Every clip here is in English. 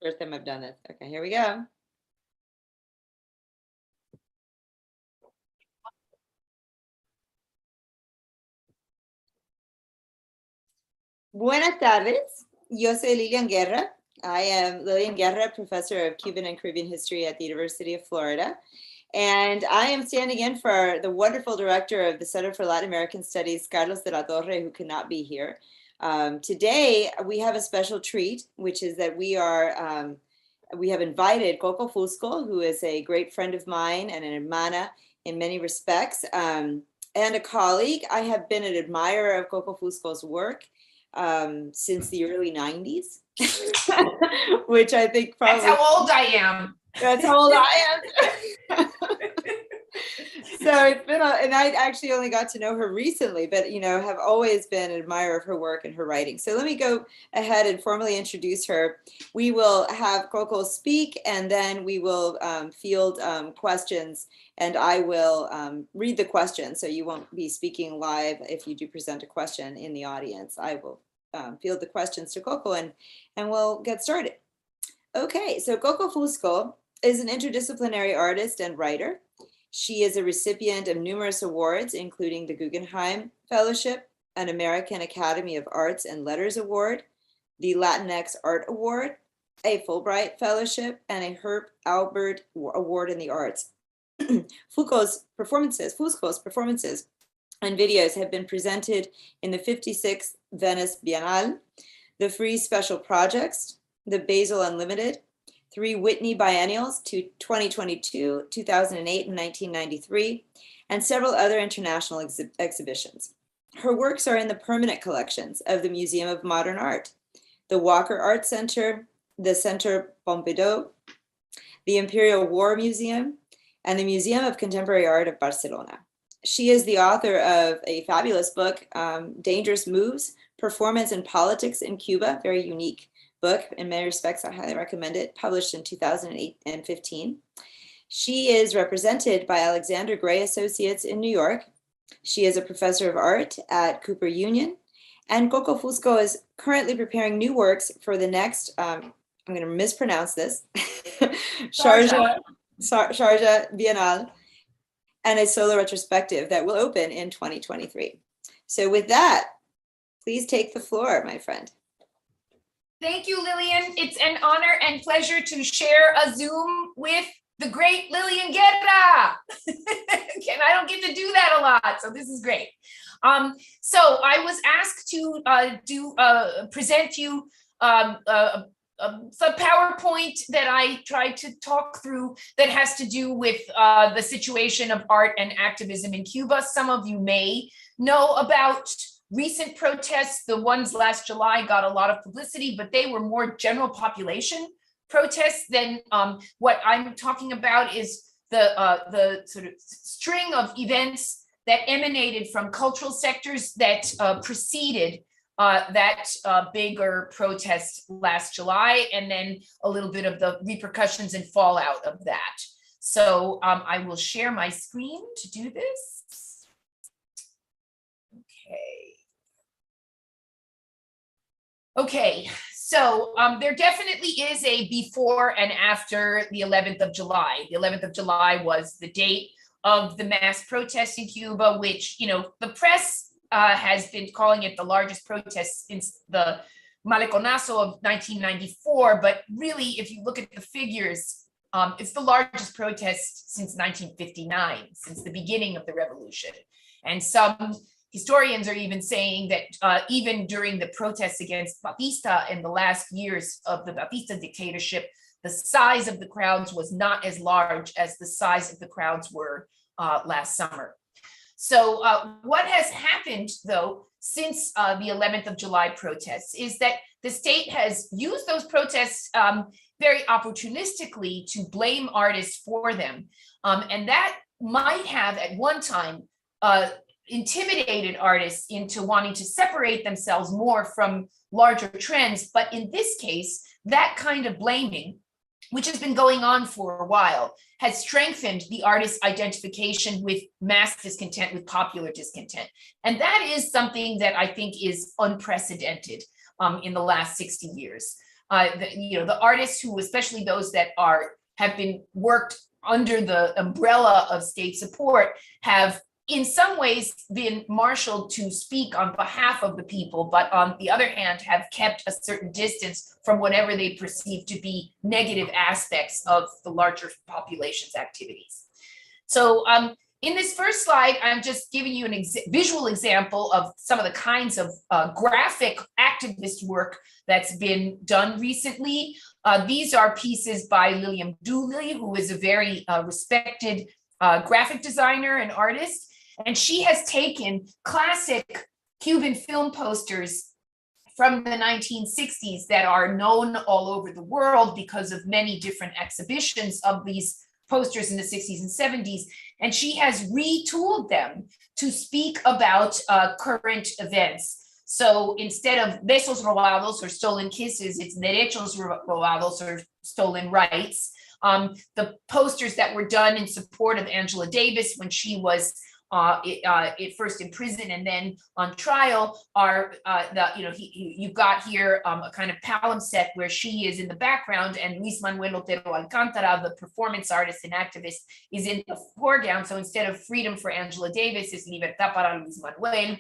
First time I've done this. Okay, here we go. Buenas tardes. Yo soy Lilian Guerra. I am Lilian Guerra, professor of Cuban and Caribbean history at the University of Florida. And I am standing in for the wonderful director of the Center for Latin American Studies, Carlos de la Torre, who cannot be here. Today, we have a special treat, which is that we have invited Coco Fusco, who is a great friend of mine and an hermana in many respects, and a colleague. I have been an admirer of Coco Fusco's work since the early 90s, which I think probably— That's how old I am. That's how old I am. So it's been, and I actually only got to know her recently, but have always been an admirer of her work and her writing. So let me go ahead and formally introduce her. We will have Coco speak, and then we will field questions, and I will read the questions. So you won't be speaking live if you do present a question in the audience. I will field the questions to Coco, and we'll get started. Okay, so Coco Fusco is an interdisciplinary artist and writer. She is a recipient of numerous awards, including the Guggenheim Fellowship, an American Academy of Arts and Letters Award, the Latinx Art Award, a Fulbright Fellowship, and a Herb Albert Award in the Arts. Fusco's performances and videos have been presented in the 56th Venice Biennale, the Free Special Projects, the Basel Unlimited, 3 Whitney Biennials to 2022, 2008, and 1993, and several other international exhibitions. Her works are in the permanent collections of the Museum of Modern Art, the Walker Art Center, the Centre Pompidou, the Imperial War Museum, and the Museum of Contemporary Art of Barcelona. She is the author of a fabulous book, Dangerous Moves, Performance and Politics in Cuba, very unique book. In many respects, I highly recommend it, published in 2008 and 15. She is represented by Alexander Gray Associates in New York. She is a professor of art at Cooper Union, and Coco Fusco is currently preparing new works for the next, I'm going to mispronounce this, Sharjah Biennale, and a solo retrospective that will open in 2023. So with that, please take the floor, my friend. Thank you, Lilian. It's an honor and pleasure to share a Zoom with the great Lilian Guerra. And I don't get to do that a lot, so this is great. So I was asked to present you the PowerPoint that I tried to talk through that has to do with the situation of art and activism in Cuba. Some of you may know about recent protests. The ones last July got a lot of publicity, but they were more general population protests than what I'm talking about is the sort of string of events that emanated from cultural sectors that preceded that bigger protest last July, and then a little bit of the repercussions and fallout of that. So I will share my screen to do this. Okay, so there definitely is a before and after the 11th of July. The 11th of July was the date of the mass protests in Cuba, which, the press has been calling it the largest protest since the Maleconazo of 1994. But really, if you look at the figures, it's the largest protest since 1959, since the beginning of the revolution. And some historians are even saying that even during the protests against Batista in the last years of the Batista dictatorship, the size of the crowds was not as large as the size of the crowds were last summer. So what has happened, though, since the 11th of July protests is that the state has used those protests very opportunistically to blame artists for them. And that might have at one time intimidated artists into wanting to separate themselves more from larger trends. But in this case, that kind of blaming, which has been going on for a while, has strengthened the artist's identification with mass discontent, with popular discontent. And that is something that I think is unprecedented in the last 60 years. the artists who, especially those that have been worked under the umbrella of state support, have in some ways been marshaled to speak on behalf of the people, but on the other hand, have kept a certain distance from whatever they perceive to be negative aspects of the larger population's activities. So in this first slide, I'm just giving you a visual example of some of the kinds of graphic activist work that's been done recently. These are pieces by Lillian Dooley, who is a very respected graphic designer and artist. And she has taken classic Cuban film posters from the 1960s that are known all over the world because of many different exhibitions of these posters in the 60s and 70s. And she has retooled them to speak about current events. So instead of besos robados or stolen kisses, it's derechos robados or stolen rights. The posters that were done in support of Angela Davis when she was first in prison and then on trial are you've got here a kind of palimpsest where she is in the background and Luis Manuel Otero Alcántara, the performance artist and activist, is in the foreground. So instead of freedom for Angela Davis, it's libertad para Luis Manuel.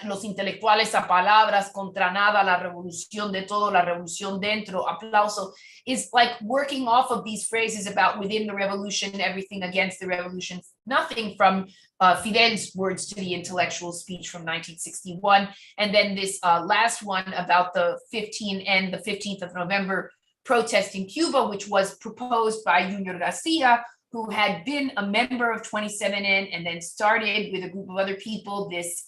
Los intelectuales a palabras, contra nada, la revolución de todo, la revolución dentro, aplauso, is like working off of these phrases about within the revolution, everything against the revolution, nothing from Fidel's words to the intellectual speech from 1961. And then this last one about the 15th of November protest in Cuba, which was proposed by Junior Garcia, who had been a member of 27N and then started with a group of other people this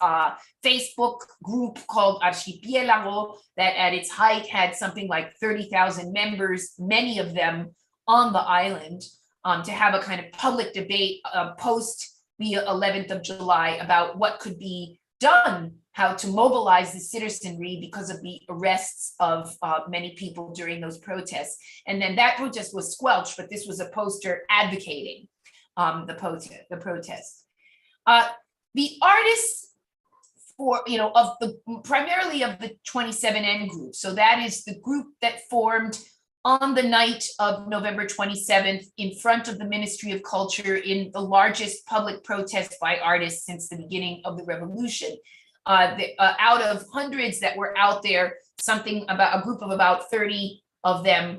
Facebook group called Archipiélago that at its height had something like 30,000 members, many of them on the island, to have a kind of public debate post the 11th of July about what could be done, how to mobilize the citizenry because of the arrests of many people during those protests. And then that protest was squelched, but this was a poster advocating the protest. The artists primarily of the 27N group. So that is the group that formed on the night of November 27th in front of the Ministry of Culture in the largest public protest by artists since the beginning of the revolution. Out of hundreds that were out there, a group of about 30 of them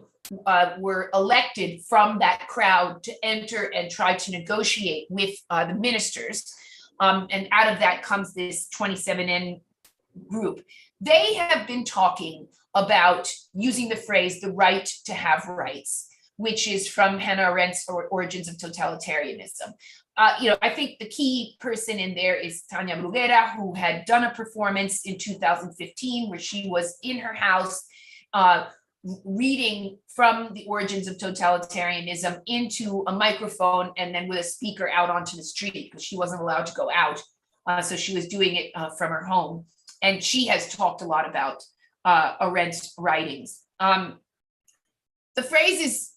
were elected from that crowd to enter and try to negotiate with the ministers. And out of that comes this 27N group. They have been talking about using the phrase, the right to have rights, which is from Hannah Arendt's Origins of Totalitarianism. I think the key person in there is Tania Bruguera, who had done a performance in 2015 where she was in her house reading from the Origins of Totalitarianism into a microphone and then with a speaker out onto the street because she wasn't allowed to go out. So she was doing it from her home. And she has talked a lot about Arendt's writings. The phrases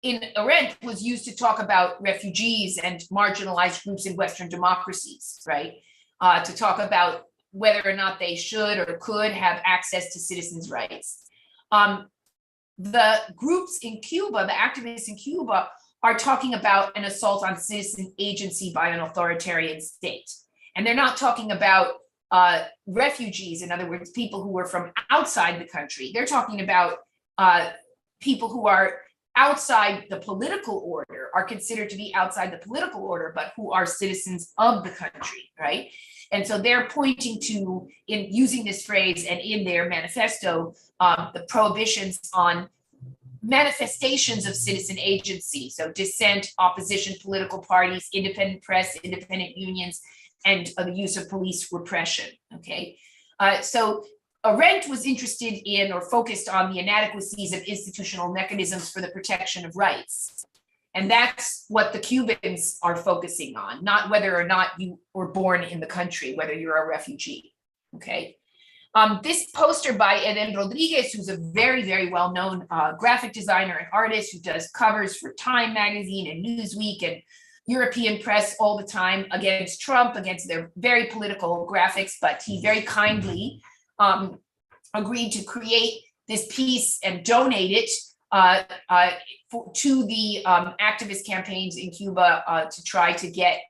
in Arendt was used to talk about refugees and marginalized groups in Western democracies, right? To talk about whether or not they should or could have access to citizens' rights. The groups in Cuba, the activists in Cuba, are talking about an assault on citizen agency by an authoritarian state. And they're not talking about refugees, in other words, people who were from outside the country. They're talking about people who are outside the political order, are considered to be outside the political order, but who are citizens of the country, right? And so they're pointing to, in using this phrase and in their manifesto, the prohibitions on manifestations of citizen agency, so dissent, opposition, political parties, independent press, independent unions, and the use of police repression, okay? So Arendt was interested in or focused on the inadequacies of institutional mechanisms for the protection of rights. And that's what the Cubans are focusing on, not whether or not you were born in the country, whether you're a refugee, okay? This poster by Eden Rodriguez, who's a very, very well-known graphic designer and artist who does covers for Time magazine and Newsweek and European press all the time against Trump, against their very political graphics, but he very kindly agreed to create this piece and donate it to the activist campaigns in Cuba to try to get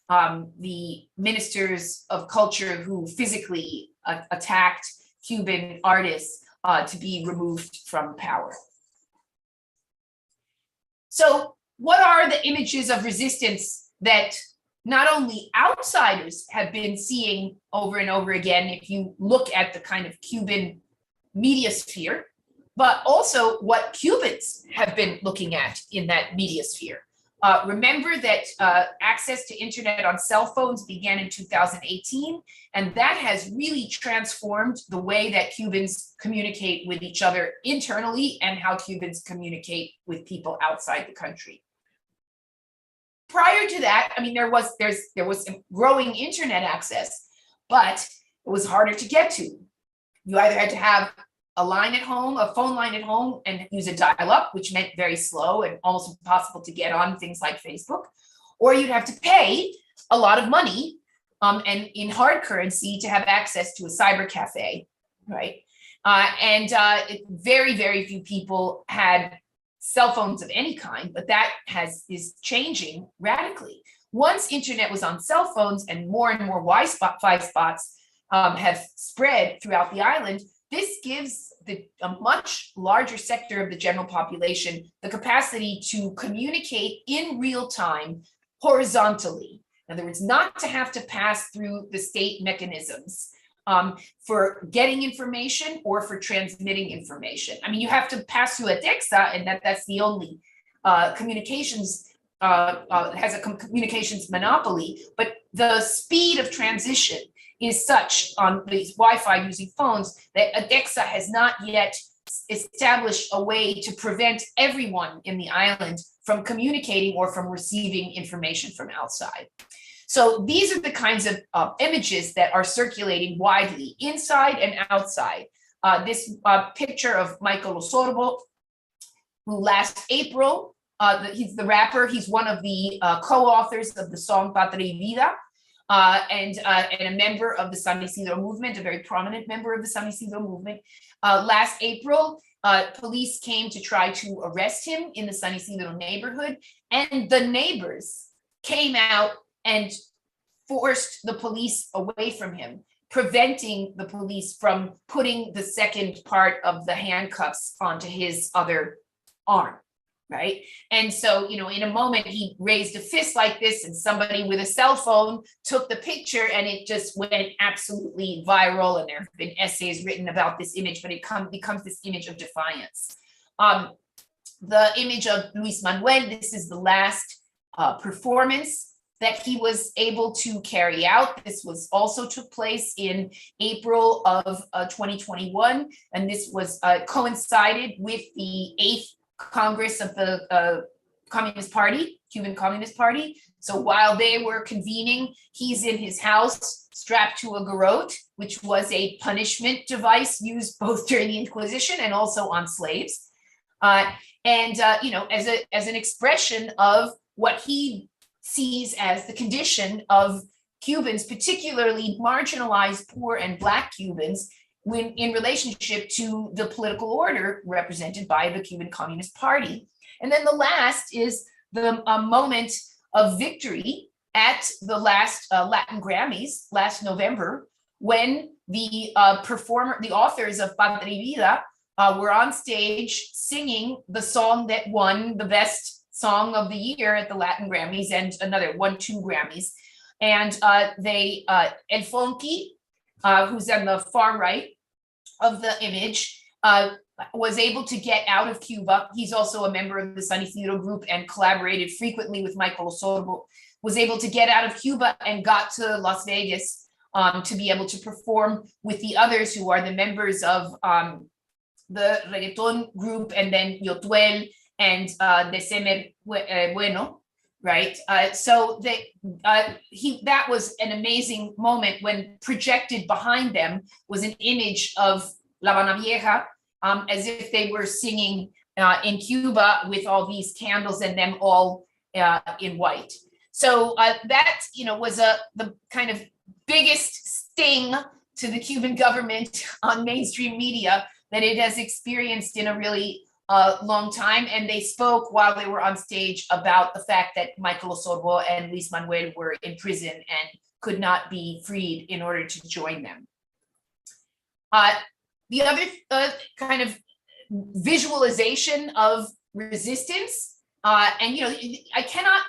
the ministers of culture who physically attacked Cuban artists to be removed from power. So what are the images of resistance that not only outsiders have been seeing over and over again, if you look at the kind of Cuban media sphere, but also what Cubans have been looking at in that media sphere? Remember that access to internet on cell phones began in 2018, and that has really transformed the way that Cubans communicate with each other internally and how Cubans communicate with people outside the country. Prior to that, I mean, there was some growing internet access, but it was harder to get to. You either had to have a line at home, a phone line at home, and use a dial-up, which meant very slow and almost impossible to get on things like Facebook, or you'd have to pay a lot of money and in hard currency to have access to a cyber cafe, right? Very, very few people had cell phones of any kind, but that is changing radically. Once internet was on cell phones and more Wi-Fi spots have spread throughout the island, this gives a much larger sector of the general population the capacity to communicate in real time horizontally. In other words, not to have to pass through the state mechanisms for getting information or for transmitting information. I mean, you have to pass through a DEXA, and that's the only communications, has a communications monopoly, but the speed of transition is such on these Wi-Fi using phones that ADEXA has not yet established a way to prevent everyone in the island from communicating or from receiving information from outside. So these are the kinds of images that are circulating widely inside and outside. This picture of Michael Rosorbo, who last April, he's the rapper, he's one of the co-authors of the song Patria y Vida, and a member of the San Isidro movement, a very prominent member of the San Isidro movement. Last April, police came to try to arrest him in the San Isidro neighborhood, and the neighbors came out and forced the police away from him, preventing the police from putting the second part of the handcuffs onto his other arm. Right. And so, in a moment, he raised a fist like this, and somebody with a cell phone took the picture, and it just went absolutely viral. And there have been essays written about this image, but it becomes this image of defiance. The image of Luis Manuel, this is the last performance that he was able to carry out. This was also took place in April of 2021, and this was coincided with the 8th Congress of the Communist Party, Cuban Communist Party. So while they were convening, he's in his house strapped to a garrote, which was a punishment device used both during the Inquisition and also on slaves. As an expression of what he sees as the condition of Cubans, particularly marginalized, poor and Black Cubans, when in relationship to the political order represented by the Cuban Communist Party. And then the last is the moment of victory at the last Latin Grammys last November, when the authors of Patria y Vida were on stage singing the song that won the best song of the year at the Latin Grammys, and won 2 Grammys. And El Fonky, who's on the far right of the image, was able to get out of Cuba. He's also a member of the San Isidro group and collaborated frequently with Michael Rosorbo, was able to get out of Cuba and got to Las Vegas to be able to perform with the others who are the members of the reggaeton group, and then Yotuel and Deceme Bueno, right? So that was an amazing moment when projected behind them was an image of La Habana Vieja, as if they were singing in Cuba with all these candles and them all in white. So that was the kind of biggest sting to the Cuban government on mainstream media that it has experienced in a really long time. And they spoke while they were on stage about the fact that Michael Rosorbo and Luis Manuel were in prison and could not be freed in order to join them. The other kind of visualization of resistance, and I cannot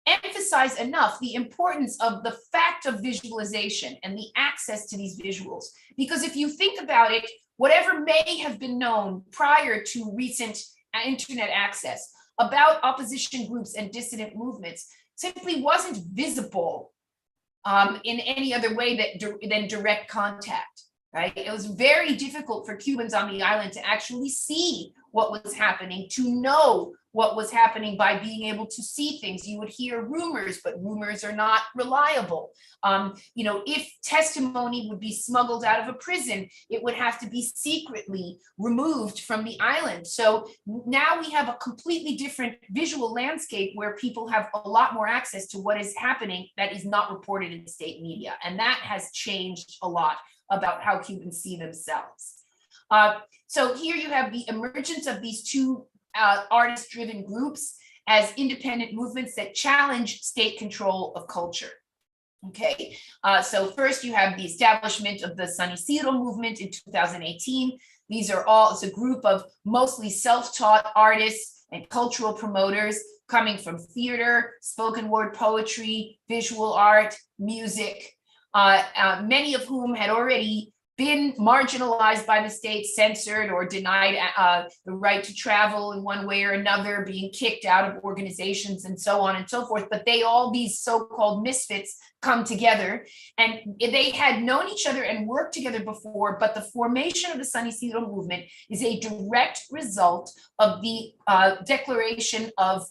emphasize enough the importance of the fact of visualization and the access to these visuals. Because if you think about it, whatever may have been known prior to recent internet access about opposition groups and dissident movements simply wasn't visible in any other way than direct contact, right? It was very difficult for Cubans on the island to actually see what was happening, to know what was happening by being able to see things. You would hear rumors, but rumors are not reliable. If testimony would be smuggled out of a prison, it would have to be secretly removed from the island. So now we have a completely different visual landscape where people have a lot more access to what is happening that is not reported in state media. And that has changed a lot about how Cubans see themselves. So here you have the emergence of these two artist-driven groups as independent movements that challenge state control of culture. Okay, so first you have the establishment of the San Isidro movement in 2018. These are all, it's a group of mostly self-taught artists and cultural promoters coming from theater, spoken word poetry, visual art, music, many of whom had already been marginalized by the state, censored or denied the right to travel in one way or another, being kicked out of organizations and so on and so forth. But these so-called misfits come together, and they had known each other and worked together before, but the formation of the San Isidro movement is a direct result of the declaration of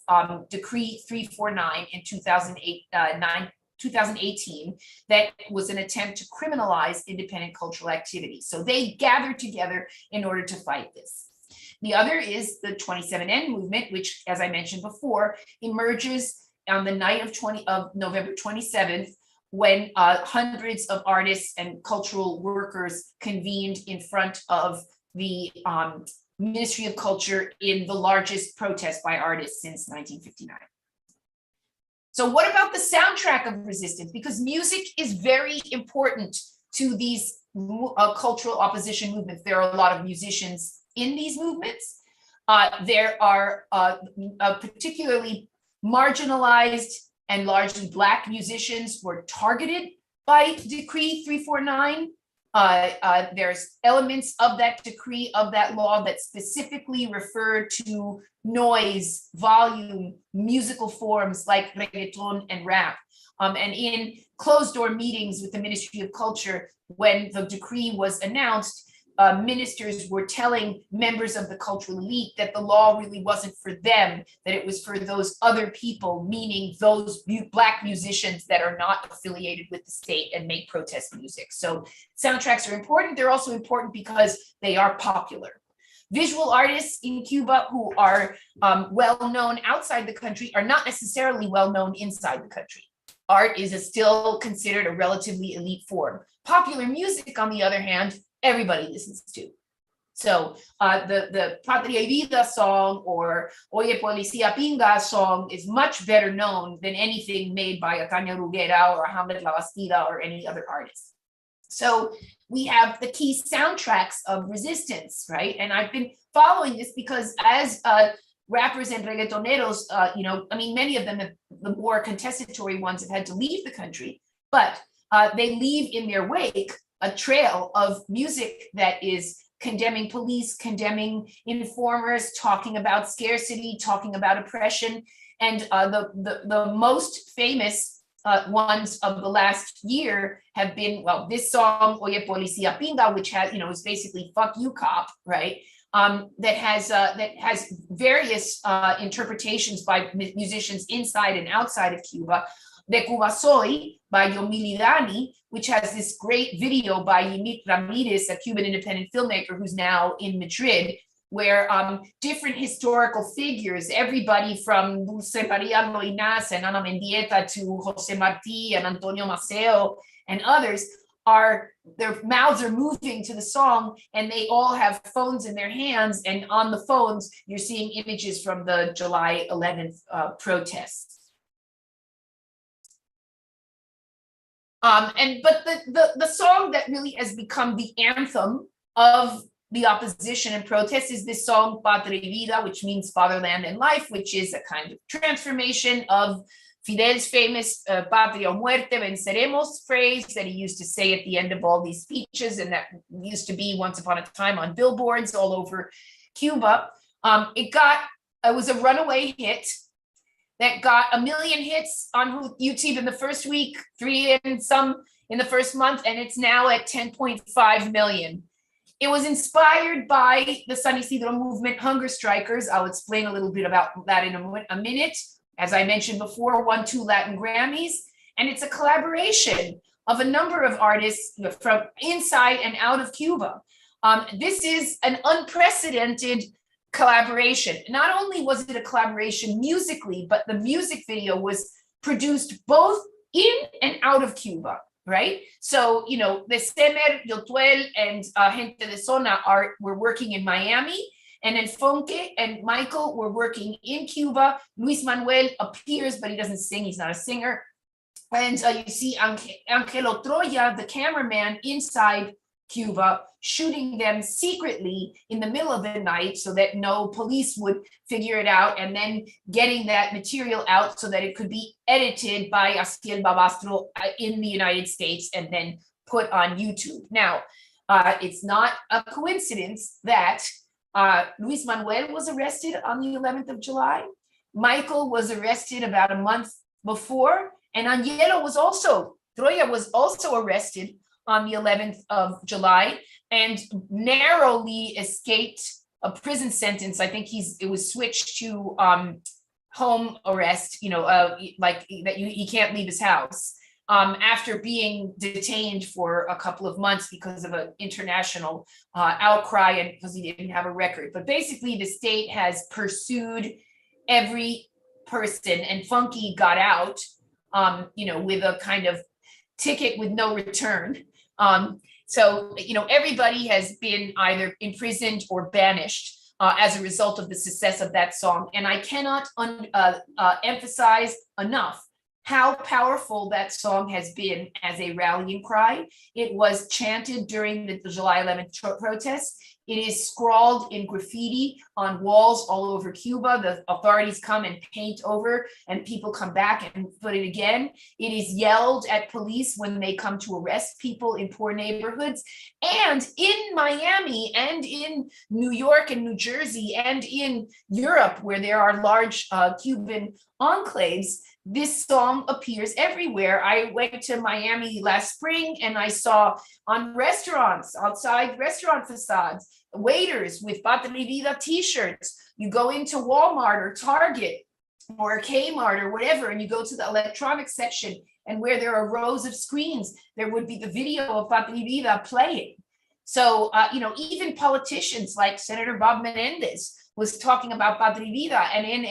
Decree 349 in 2018, that was an attempt to criminalize independent cultural activity. So they gathered together in order to fight this. The other is the 27N movement, which, as I mentioned before, emerges on the night of November 27th, when hundreds of artists and cultural workers convened in front of the Ministry of Culture in the largest protest by artists since 1959. So what about the soundtrack of resistance? Because music is very important to these cultural opposition movements. There are a lot of musicians in these movements. There are particularly marginalized and largely Black musicians were targeted by Decree 349. There's elements of that decree, of that law, that specifically refer to noise, volume, musical forms like reggaeton and rap. And in closed door meetings with the Ministry of Culture, when the decree was announced, ministers were telling members of the cultural elite that the law really wasn't for them, that it was for those other people, meaning those Black musicians that are not affiliated with the state and make protest music. So soundtracks are important. They're also important because they are popular. Visual artists in Cuba who are well known outside the country are not necessarily well known inside the country. Art is still considered a relatively elite form. Popular music, on the other hand, everybody listens to. So the Patria y Vida song or Oye Policía Pinga song is much better known than anything made by a Tania Bruguera or a Hamlet La Bastida or any other artist. So we have the key soundtracks of resistance, right? And I've been following this because as rappers and reggaetoneros, many of them, the more contestatory ones, have had to leave the country, but they leave in their wake a trail of music that is condemning police, condemning informers, talking about scarcity, talking about oppression. And the most famous ones of the last year have been, well, this song, Oye Policía Pinga, which has, is basically fuck you cop, right? That has various interpretations by musicians inside and outside of Cuba. De Cuba Soy by Yomilidani, which has this great video by Yimit Ramirez, a Cuban independent filmmaker who's now in Madrid, where different historical figures, everybody from Dulce Maria Loinas and Ana Mendieta to Jose Marti and Antonio Maceo and others, their mouths are moving to the song, and they all have phones in their hands, and on the phones you're seeing images from the July 11th protests. But the song that really has become the anthem of the opposition and protest is this song Patria y Vida, which means fatherland and life, which is a kind of transformation of Fidel's famous Patria o Muerte, venceremos phrase that he used to say at the end of all these speeches, and that used to be once upon a time on billboards all over Cuba. It was a runaway hit that got 1 million hits on YouTube in the first week, 3 and some in the first month, and it's now at 10.5 million. It was inspired by the San Isidro movement hunger strikers. I'll explain a little bit about that in a minute. As I mentioned before, won 2 Latin Grammys, and it's a collaboration of a number of artists from inside and out of Cuba. This is an unprecedented collaboration. Not only was it a collaboration musically, but the music video was produced both in and out of Cuba, right? So, you know, the Semer, Yotuel, and Gente de Zona were working in Miami, and then Fonke and Michael were working in Cuba. Luis Manuel appears, but he doesn't sing, he's not a singer. And you see Angelo Troya, the cameraman, inside Cuba, shooting them secretly in the middle of the night so that no police would figure it out, and then getting that material out so that it could be edited by Asiel Babastro in the United States and then put on YouTube. Now, it's not a coincidence that Luis Manuel was arrested on the 11th of July. Michael was arrested about a month before, and Angelo Troya was also arrested on the 11th of July and narrowly escaped a prison sentence. I think it was switched to home arrest, you know, like that he can't leave his house after being detained for a couple of months because of an international outcry and because he didn't have a record. But basically the state has pursued every person, and Funky got out, you know, with a kind of ticket with no return. So, you know, everybody has been either imprisoned or banished as a result of the success of that song. And I cannot emphasize enough how powerful that song has been as a rallying cry. It was chanted during the July 11th protests. It is scrawled in graffiti on walls all over Cuba. The authorities come and paint over, and people come back and put it again. It is yelled at police when they come to arrest people in poor neighborhoods. And in Miami and in New York and New Jersey and in Europe, where there are large Cuban enclaves, this song appears everywhere. I went to Miami last spring and I saw on restaurants, outside restaurant facades, waiters with Patria y Vida t-shirts. You go into Walmart or Target or Kmart or whatever, and you go to the electronics section, and where there are rows of screens, there would be the video of Patria y Vida playing. So, you know, even politicians like Senator Bob Menendez was talking about Patria y Vida, and in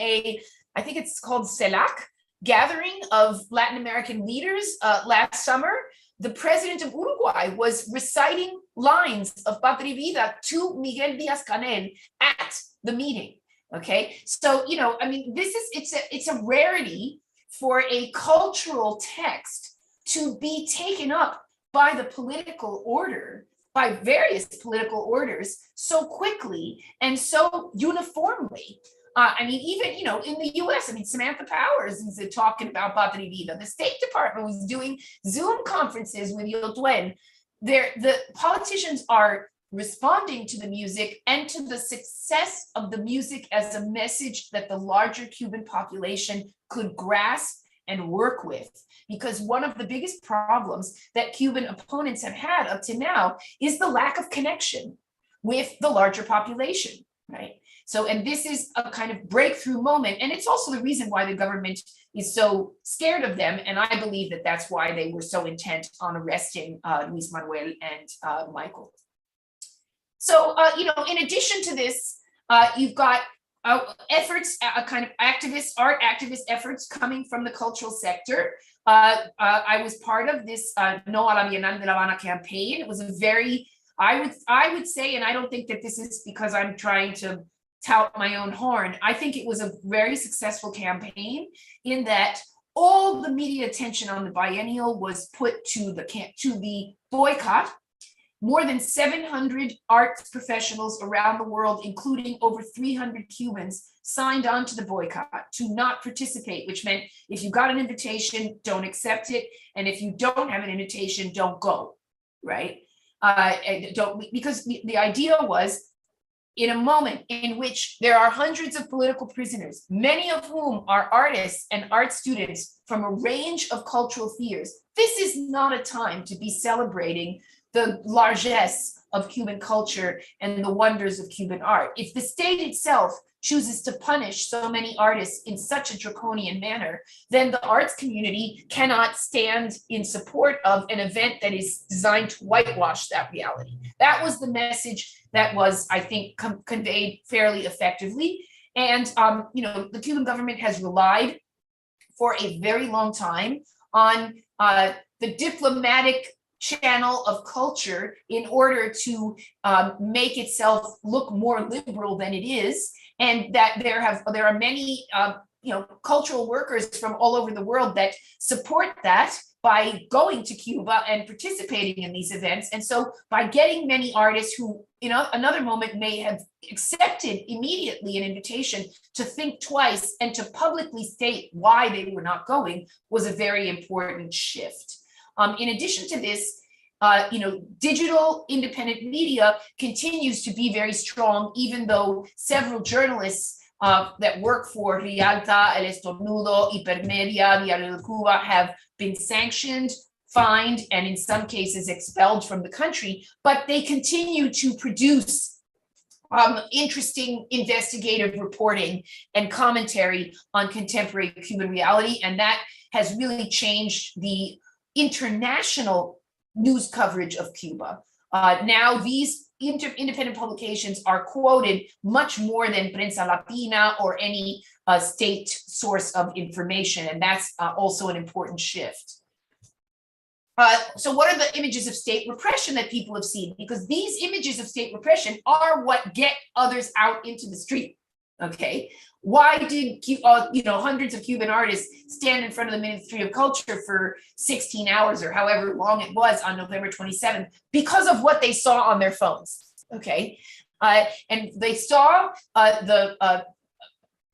I think it's called CELAC, gathering of Latin American leaders last summer, the president of Uruguay was reciting lines of Patria y Vida to Miguel Díaz-Canel at the meeting. Okay, so, you know, I mean, it's a rarity for a cultural text to be taken up by the political order, by various political orders, so quickly and so uniformly. I mean, even, you know, in the US, I mean, Samantha Powers is talking about Patria y Vida. The State Department was doing Zoom conferences with Yotuel. The politicians are responding to the music and to the success of the music as a message that the larger Cuban population could grasp and work with. Because one of the biggest problems that Cuban opponents have had up to now is the lack of connection with the larger population, right? So, and this is a kind of breakthrough moment. And it's also the reason why the government is so scared of them. And I believe that that's why they were so intent on arresting Luis Manuel and Michael. So, you know, in addition to this, you've got efforts, kind of art activist efforts coming from the cultural sector. I was part of this No a la Bienal de La Habana campaign. It was a very, I would say, and I don't think that this is because I'm trying to tout my own horn. I think it was a very successful campaign in that all the media attention on the biennial was put to the boycott. More than 700 arts professionals around the world, including over 300 Cubans, signed on to the boycott to not participate, which meant if you got an invitation, don't accept it. And if you don't have an invitation, don't go, right? Because the idea was, in a moment in which there are hundreds of political prisoners, many of whom are artists and art students from a range of cultural spheres, this is not a time to be celebrating the largesse of Cuban culture and the wonders of Cuban art. If the state itself chooses to punish so many artists in such a draconian manner, then the arts community cannot stand in support of an event that is designed to whitewash that reality. That was the message that was, I think, conveyed fairly effectively. And the Cuban government has relied for a very long time on the diplomatic channel of culture in order to make itself look more liberal than it is, and that there are many cultural workers from all over the world that support that by going to Cuba and participating in these events. And so by getting many artists who in another moment may have accepted immediately an invitation to think twice and to publicly state why they were not going was a very important shift. In addition to this, digital independent media continues to be very strong, even though several journalists that work for Rialta, El Estornudo, Hipermedia, Diario de Cuba have been sanctioned, fined, and in some cases expelled from the country, but they continue to produce interesting investigative reporting and commentary on contemporary Cuban reality, and that has really changed the international news coverage of Cuba. Now these independent publications are quoted much more than Prensa Latina or any state source of information, and that's also an important shift. So what are the images of state repression that people have seen? Because these images of state repression are what get others out into the street, okay? Why did hundreds of Cuban artists stand in front of the Ministry of Culture for 16 hours or however long it was on November 27th? Because of what they saw on their phones, okay? And they saw the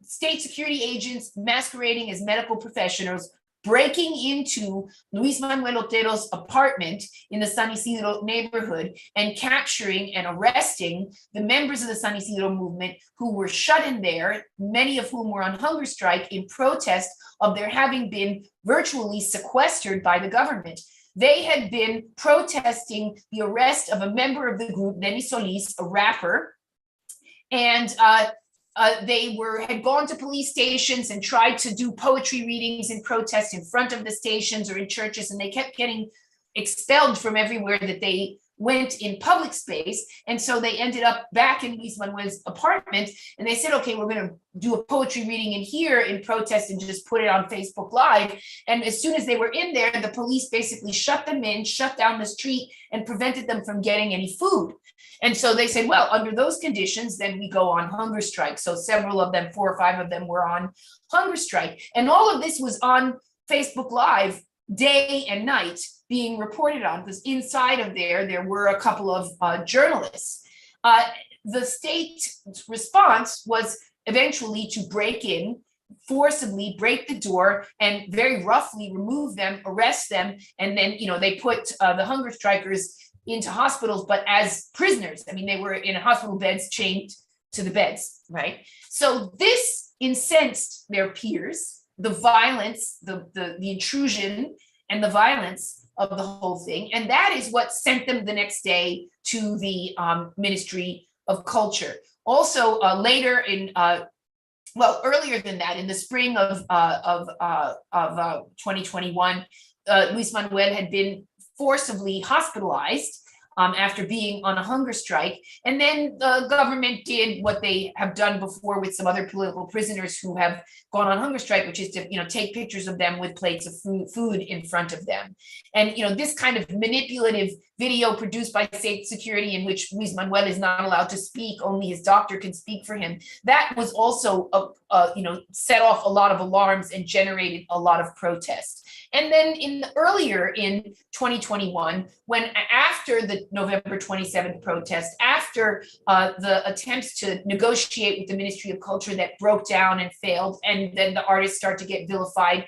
state security agents masquerading as medical professionals breaking into Luis Manuel Otero's apartment in the San Isidro neighborhood and capturing and arresting the members of the San Isidro movement who were shut in there, many of whom were on hunger strike in protest of their having been virtually sequestered by the government. They had been protesting the arrest of a member of the group, Nenny Solis, a rapper, and they had gone to police stations and tried to do poetry readings in protest in front of the stations or in churches, and they kept getting expelled from everywhere that they went in public space. And so they ended up back in Luis Manuel's apartment, and they said, okay, we're going to do a poetry reading in here in protest and just put it on Facebook Live. And as soon as they were in there, the police basically shut them in, shut down the street, and prevented them from getting any food. And so they said, well, under those conditions, then we go on hunger strike. So several of them, 4 or 5 of them, were on hunger strike. And all of this was on Facebook Live day and night being reported on, because inside of there were a couple of journalists. The state response was eventually to break in, forcibly break the door and very roughly remove them, arrest them. And then, they put the hunger strikers into hospitals, but as prisoners. I mean, they were in hospital beds chained to the beds, right? So this incensed their peers, the violence, the intrusion and the violence of the whole thing. And that is what sent them the next day to the Ministry of Culture. Also later in, earlier than that, in the spring of 2021, Luis Manuel had been forcibly hospitalized after being on a hunger strike. And then the government did what they have done before with some other political prisoners who have gone on hunger strike, which is to, take pictures of them with plates of food in front of them. And, this kind of manipulative video produced by state security in which Luis Manuel is not allowed to speak, only his doctor can speak for him. That was also, set off a lot of alarms and generated a lot of protest. And then earlier in 2021, when after the November 27th protest, after the attempts to negotiate with the Ministry of Culture that broke down and failed, and then the artists start to get vilified,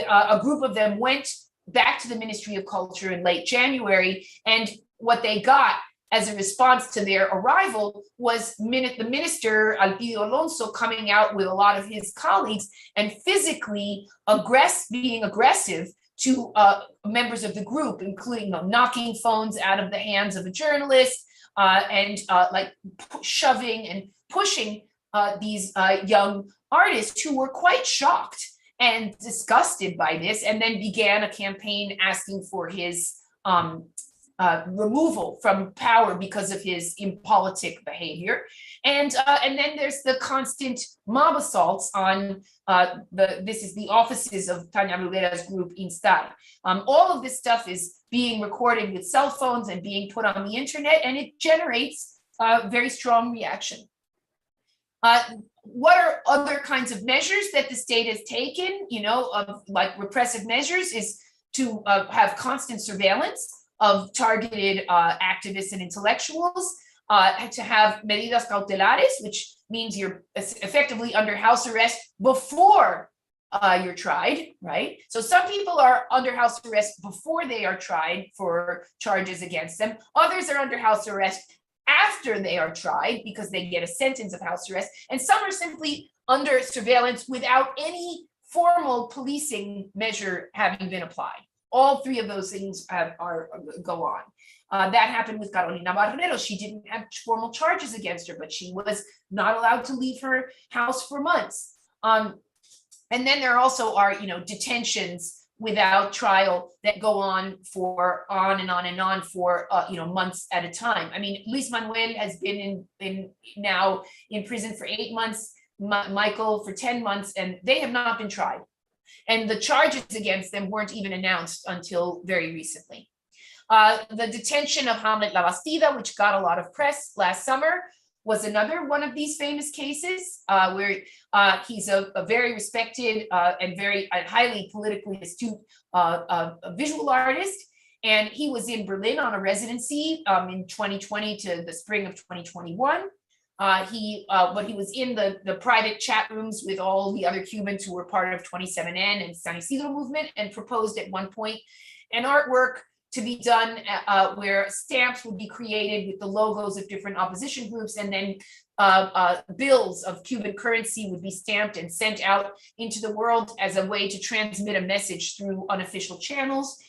a group of them went back to the Ministry of Culture in late January, and what they got as a response to their arrival was the minister, Alpidio Alonso, coming out with a lot of his colleagues and physically being aggressive to members of the group, including knocking phones out of the hands of a journalist and shoving and pushing these young artists who were quite shocked and disgusted by this, and then began a campaign asking for his removal from power because of his impolitic behavior. And then there's the constant mob assaults on this is the offices of Tania Rivera's group Instar. All of this stuff is being recorded with cell phones and being put on the internet, and it generates a very strong reaction. What are other kinds of measures that the state has taken, of like repressive measures, is to have constant surveillance of targeted activists and intellectuals, to have medidas cautelares, which means you're effectively under house arrest before you're tried, right? So some people are under house arrest before they are tried for charges against them. Others are under house arrest after they are tried because they get a sentence of house arrest. And some are simply under surveillance without any formal policing measure having been applied. All three of those things go on. That happened with Carolina Barrero. She didn't have formal charges against her, but she was not allowed to leave her house for months. And then there also are, detentions without trial that go on and on for months at a time. I mean, Luis Manuel has been now in prison for 8 months, Michael for 10 months, and they have not been tried. And the charges against them weren't even announced until very recently. The detention of Hamlet Labastida, which got a lot of press last summer, was another one of these famous cases where he's a very respected and very highly politically astute visual artist. And he was in Berlin on a residency in 2020 to the spring of 2021. But he was in the private chat rooms with all the other Cubans who were part of 27N and San Isidro movement, and proposed at one point an artwork to be done where stamps would be created with the logos of different opposition groups, and then bills of Cuban currency would be stamped and sent out into the world as a way to transmit a message through unofficial channels.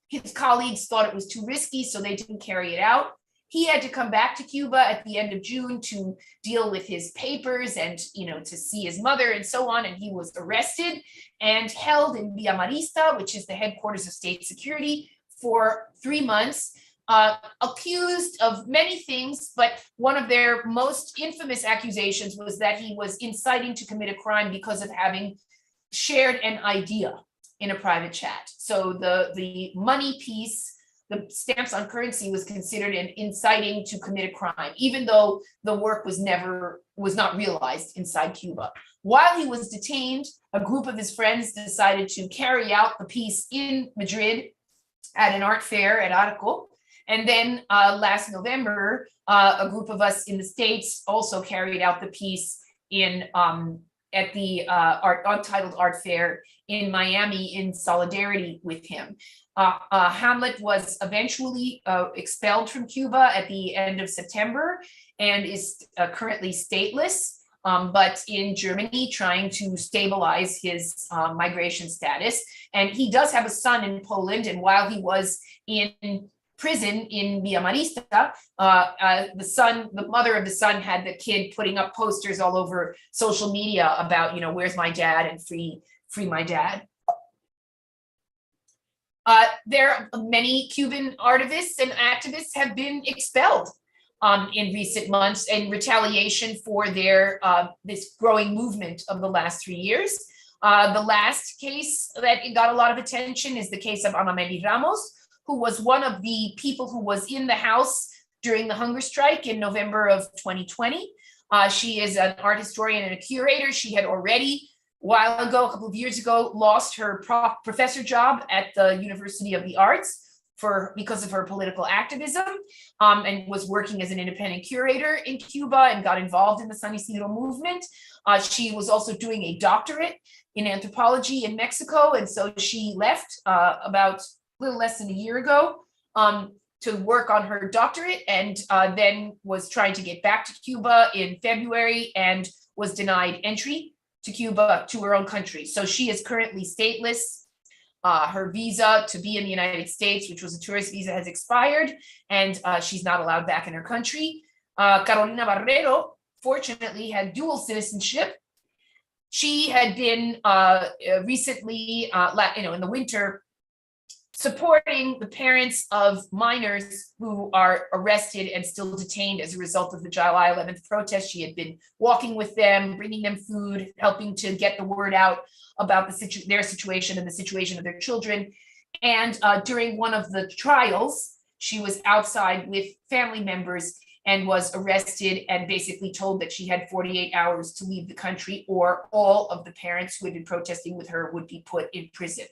His colleagues thought it was too risky, so they didn't carry it out. He had to come back to Cuba at the end of June to deal with his papers and, to see his mother and so on. And he was arrested and held in Villa Marista, which is the headquarters of state security, for 3 months, accused of many things, but one of their most infamous accusations was that he was inciting to commit a crime because of having shared an idea in a private chat. So the money piece, the stamps on currency, was considered an inciting to commit a crime, even though the work was not realized inside Cuba. While he was detained, a group of his friends decided to carry out the piece in Madrid at an art fair at Arco. And then last November, a group of us in the States also carried out the piece at the Untitled Art Fair in Miami in solidarity with him. Hamlet was eventually expelled from Cuba at the end of September and is currently stateless, but in Germany trying to stabilize his migration status. And he does have a son in Poland, and while he was in prison in Villa Marista, the mother of the son had the kid putting up posters all over social media about, where's my dad, and free my dad. There are many Cuban artists and activists have been expelled in recent months in retaliation for their this growing movement of the last 3 years. The last case that got a lot of attention is the case of Amami Ramos, who was one of the people who was in the house during the hunger strike in November of 2020. She is an art historian and a curator. She had already, a while ago, a couple of years ago, lost her professor job at the University of the Arts because of her political activism, and was working as an independent curator in Cuba and got involved in the San Isidro movement. She was also doing a doctorate in anthropology in Mexico, and so she left about a little less than a year ago to work on her doctorate, and then was trying to get back to Cuba in February and was denied entry to Cuba, to her own country. So she is currently stateless. Her visa to be in the United States, which was a tourist visa, has expired, and she's not allowed back in her country. Carolina Barrero, fortunately, had dual citizenship. She had been recently, in the winter, supporting the parents of minors who are arrested and still detained as a result of the July 11th protest. She had been walking with them, bringing them food, helping to get the word out about their situation and the situation of their children. And during one of the trials, she was outside with family members and was arrested and basically told that she had 48 hours to leave the country, or all of the parents who had been protesting with her would be put in prison.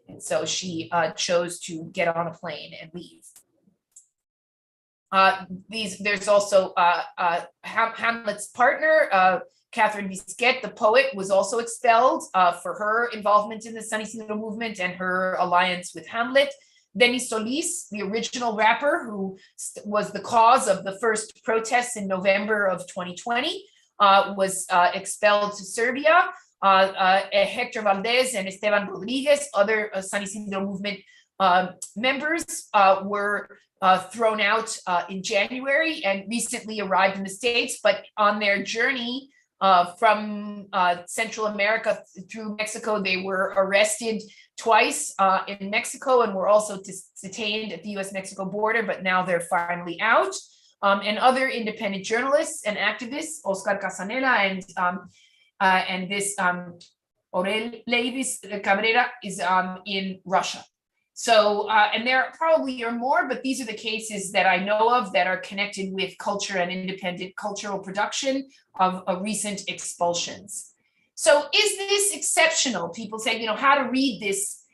And so she chose to get on a plane and leave. There's also Hamlet's partner, Catherine Bisquet, the poet, was also expelled for her involvement in the San Isidro movement and her alliance with Hamlet. Denis Solis, the original rapper who was the cause of the first protests in November of 2020, was expelled to Serbia. Hector Valdez and Esteban Rodriguez, other San Isidro movement members, were thrown out in January and recently arrived in the States, but on their journey from Central America through Mexico, they were arrested twice in Mexico and were also detained at the US-Mexico border, but now they're finally out. And other independent journalists and activists, Oscar Casanela and this Aurel Leivis Cabrera, is in Russia. So, and there probably are more, but these are the cases that I know of that are connected with culture and independent cultural production of recent expulsions. So is this exceptional? People say, how to read this.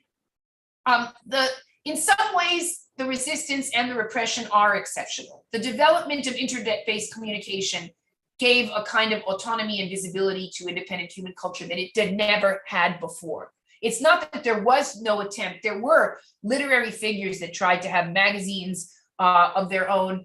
In some ways, the resistance and the repression are exceptional. The development of internet-based communication gave a kind of autonomy and visibility to independent human culture that it had never had before. It's not that there was no attempt. There were literary figures that tried to have magazines of their own,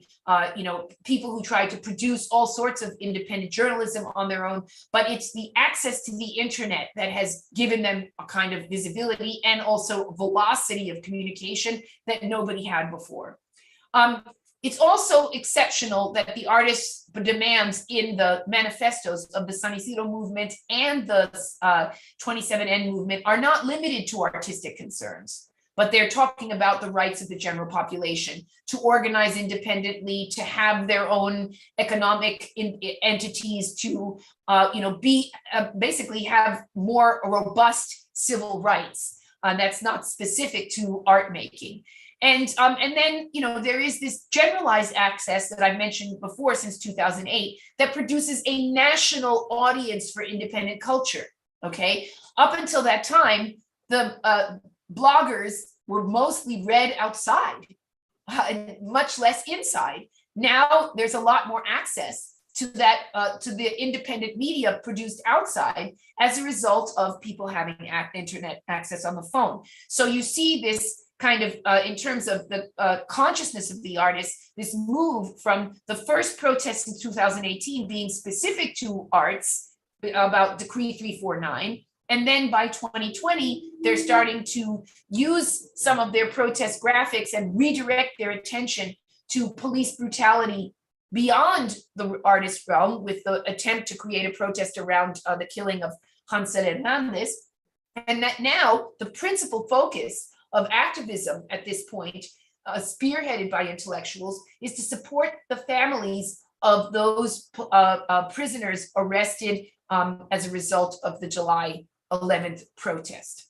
people who tried to produce all sorts of independent journalism on their own, but it's the access to the internet that has given them a kind of visibility and also velocity of communication that nobody had before. It's also exceptional that the artists' demands in the manifestos of the San Isidro movement and the 27N movement are not limited to artistic concerns, but they're talking about the rights of the general population to organize independently, to have their own economic entities, to basically have more robust civil rights. That's not specific to art making. And then, there is this generalized access that I've mentioned before since 2008 that produces a national audience for independent culture, okay? Up until that time, the bloggers were mostly read outside, much less inside. Now there's a lot more access to that, to the independent media produced outside as a result of people having internet access on the phone. So you see this kind of, in terms of the consciousness of the artists, this move from the first protests in 2018 being specific to arts about Decree 349. And then by 2020, they're starting to use some of their protest graphics and redirect their attention to police brutality beyond the artist realm with the attempt to create a protest around the killing of Hansel Hernandez. And that now the principal focus of activism at this point, spearheaded by intellectuals, is to support the families of those prisoners arrested as a result of the July 11th protest.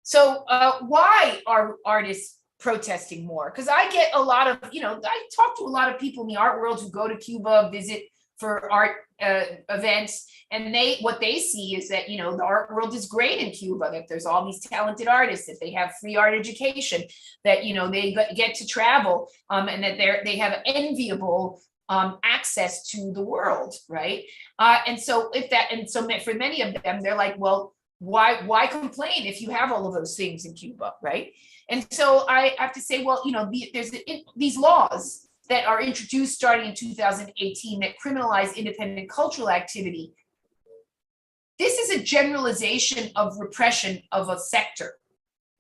So why are artists protesting more? Because I get a lot of, I talk to a lot of people in the art world who go to Cuba, visit for art events, and what they see is that, the art world is great in Cuba, that there's all these talented artists, that they have free art education, that, they get to travel, and that they have enviable access to the world, right? And so for many of them, they're like, well, why complain if you have all of those things in Cuba, right? And so I have to say, well, there's these laws that are introduced starting in 2018 that criminalize independent cultural activity. This is a generalization of repression of a sector,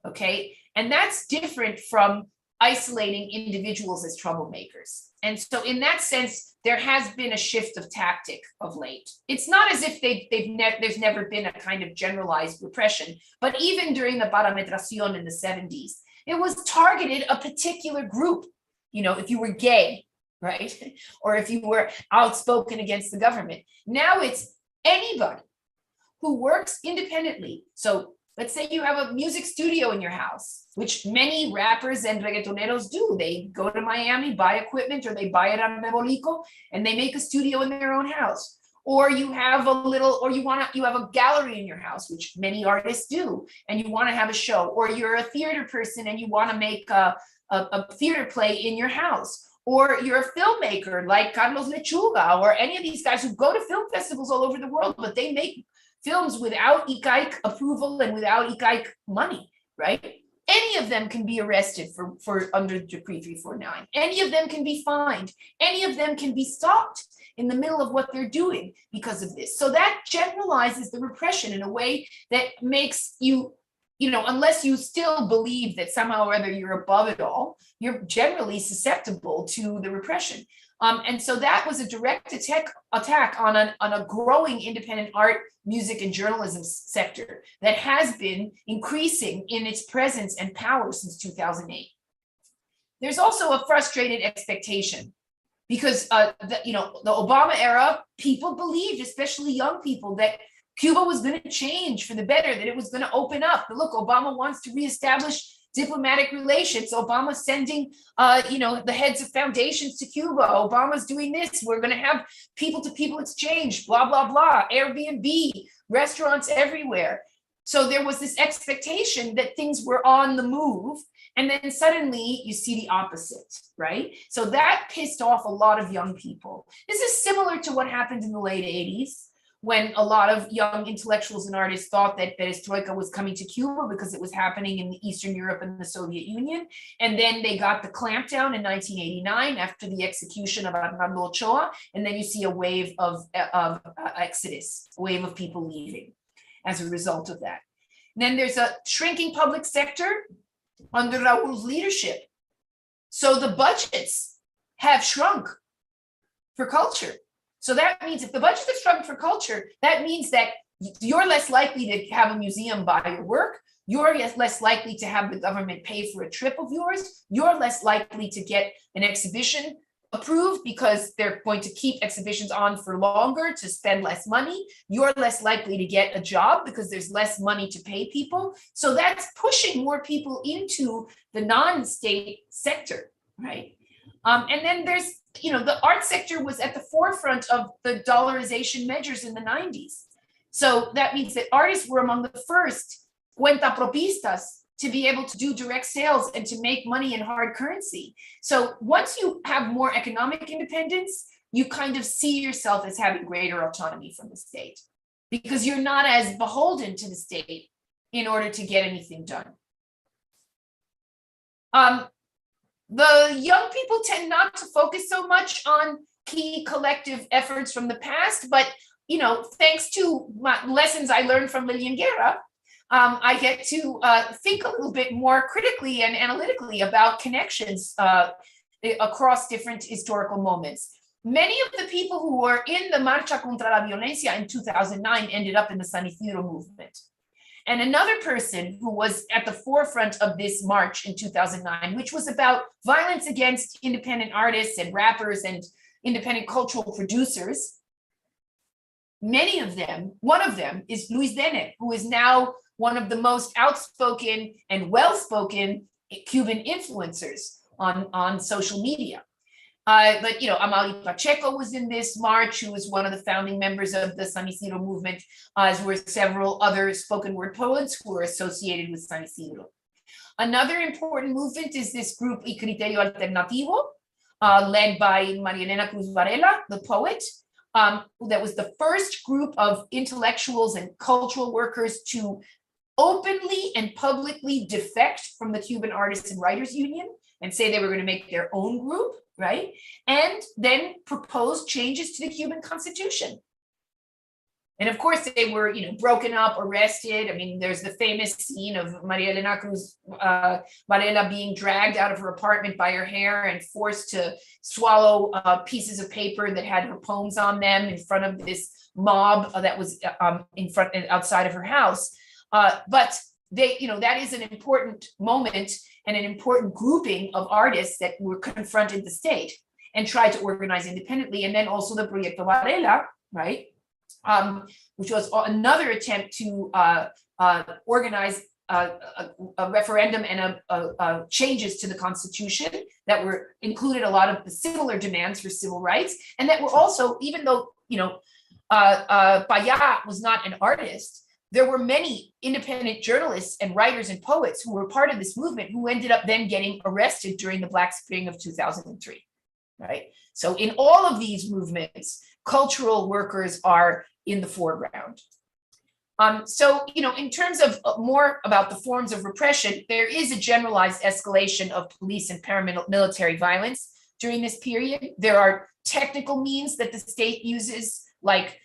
okay? And that's different from isolating individuals as troublemakers. And so in that sense, there has been a shift of tactic of late. It's not as if there's never been a kind of generalized repression, but even during the parametración in the 70s, it was targeted a particular group. If you were gay, right? Or if you were outspoken against the government. Now it's anybody who works independently. So let's say you have a music studio in your house, which many rappers and reggaetoneros do. They go to Miami, buy equipment, or they buy it on Mebolico, and they make a studio in their own house. Or you have you have a gallery in your house, which many artists do, and you want to have a show. Or you're a theater person and you want to make a theater play in your house, or you're a filmmaker like Carlos Lechuga, or any of these guys who go to film festivals all over the world, but they make films without ICAIC approval and without ICAIC money, right? Any of them can be arrested for under Decree 349. Any of them can be fined. Any of them can be stopped in the middle of what they're doing because of this. So that generalizes the repression in a way that makes you, unless you still believe that somehow or other you're above it all, you're generally susceptible to the repression. And so that was a direct attack on a growing independent art, music, and journalism sector that has been increasing in its presence and power since 2008. There's also a frustrated expectation because the Obama era, people believed, especially young people, that Cuba was going to change for the better, that it was going to open up. But look, Obama wants to reestablish diplomatic relations. Obama's sending, the heads of foundations to Cuba. Obama's doing this. We're going to have people-to-people exchange, blah, blah, blah, Airbnb, restaurants everywhere. So there was this expectation that things were on the move. And then suddenly you see the opposite, right? So that pissed off a lot of young people. This is similar to what happened in the late 80s. When a lot of young intellectuals and artists thought that perestroika was coming to Cuba because it was happening in Eastern Europe and the Soviet Union. And then they got the clampdown in 1989 after the execution of Arnaldo Ochoa. And then you see a wave of exodus, a wave of people leaving as a result of that. And then there's a shrinking public sector under Raul's leadership. So the budgets have shrunk for culture. So that means if the budget is shrunk for culture, that means that you're less likely to have a museum buy your work. You're less likely to have the government pay for a trip of yours. You're less likely to get an exhibition approved because they're going to keep exhibitions on for longer to spend less money. You're less likely to get a job because there's less money to pay people. So that's pushing more people into the non-state sector, right? And then there's, the art sector was at the forefront of the dollarization measures in the 90s. So that means that artists were among the first cuentapropistas to be able to do direct sales and to make money in hard currency. So once you have more economic independence, you kind of see yourself as having greater autonomy from the state because you're not as beholden to the state in order to get anything done. The young people tend not to focus so much on key collective efforts from the past, but thanks to my lessons I learned from Lilian Guerra, I get to think a little bit more critically and analytically about connections across different historical moments. Many of the people who were in the Marcha contra la Violencia in 2009 ended up in the San Isidro movement. And another person who was at the forefront of this march in 2009, which was about violence against independent artists and rappers and independent cultural producers, many of them, one of them is Luis Dene, who is now one of the most outspoken and well-spoken Cuban influencers on social media. But Amali Pacheco was in this march, who was one of the founding members of the San Isidro movement, as were several other spoken word poets who were associated with San Isidro. Another important movement is this group Y Criterio Alternativo, led by Maria Elena Cruz Varela, the poet. That was the first group of intellectuals and cultural workers to openly and publicly defect from the Cuban Artists and Writers Union and say they were going to make their own group, right? And then propose changes to the Cuban Constitution. And of course, they were, broken up, arrested. I mean, there's the famous scene of Maria Elena Cruz Varela being dragged out of her apartment by her hair and forced to swallow pieces of paper that had her poems on them in front of this mob that was outside of her house. But that is an important moment and an important grouping of artists that were confronted the state and tried to organize independently. And then also the Proyecto Varela, right? Which was another attempt to organize a referendum and changes to the Constitution that were included a lot of the similar demands for civil rights, and that were also, even though Paya was not an artist, there were many independent journalists and writers and poets who were part of this movement who ended up then getting arrested during the Black Spring of 2003, right? So in all of these movements, cultural workers are in the foreground. So, in terms of more about the forms of repression, there is a generalized escalation of police and paramilitary violence during this period. There are technical means that the state uses, like,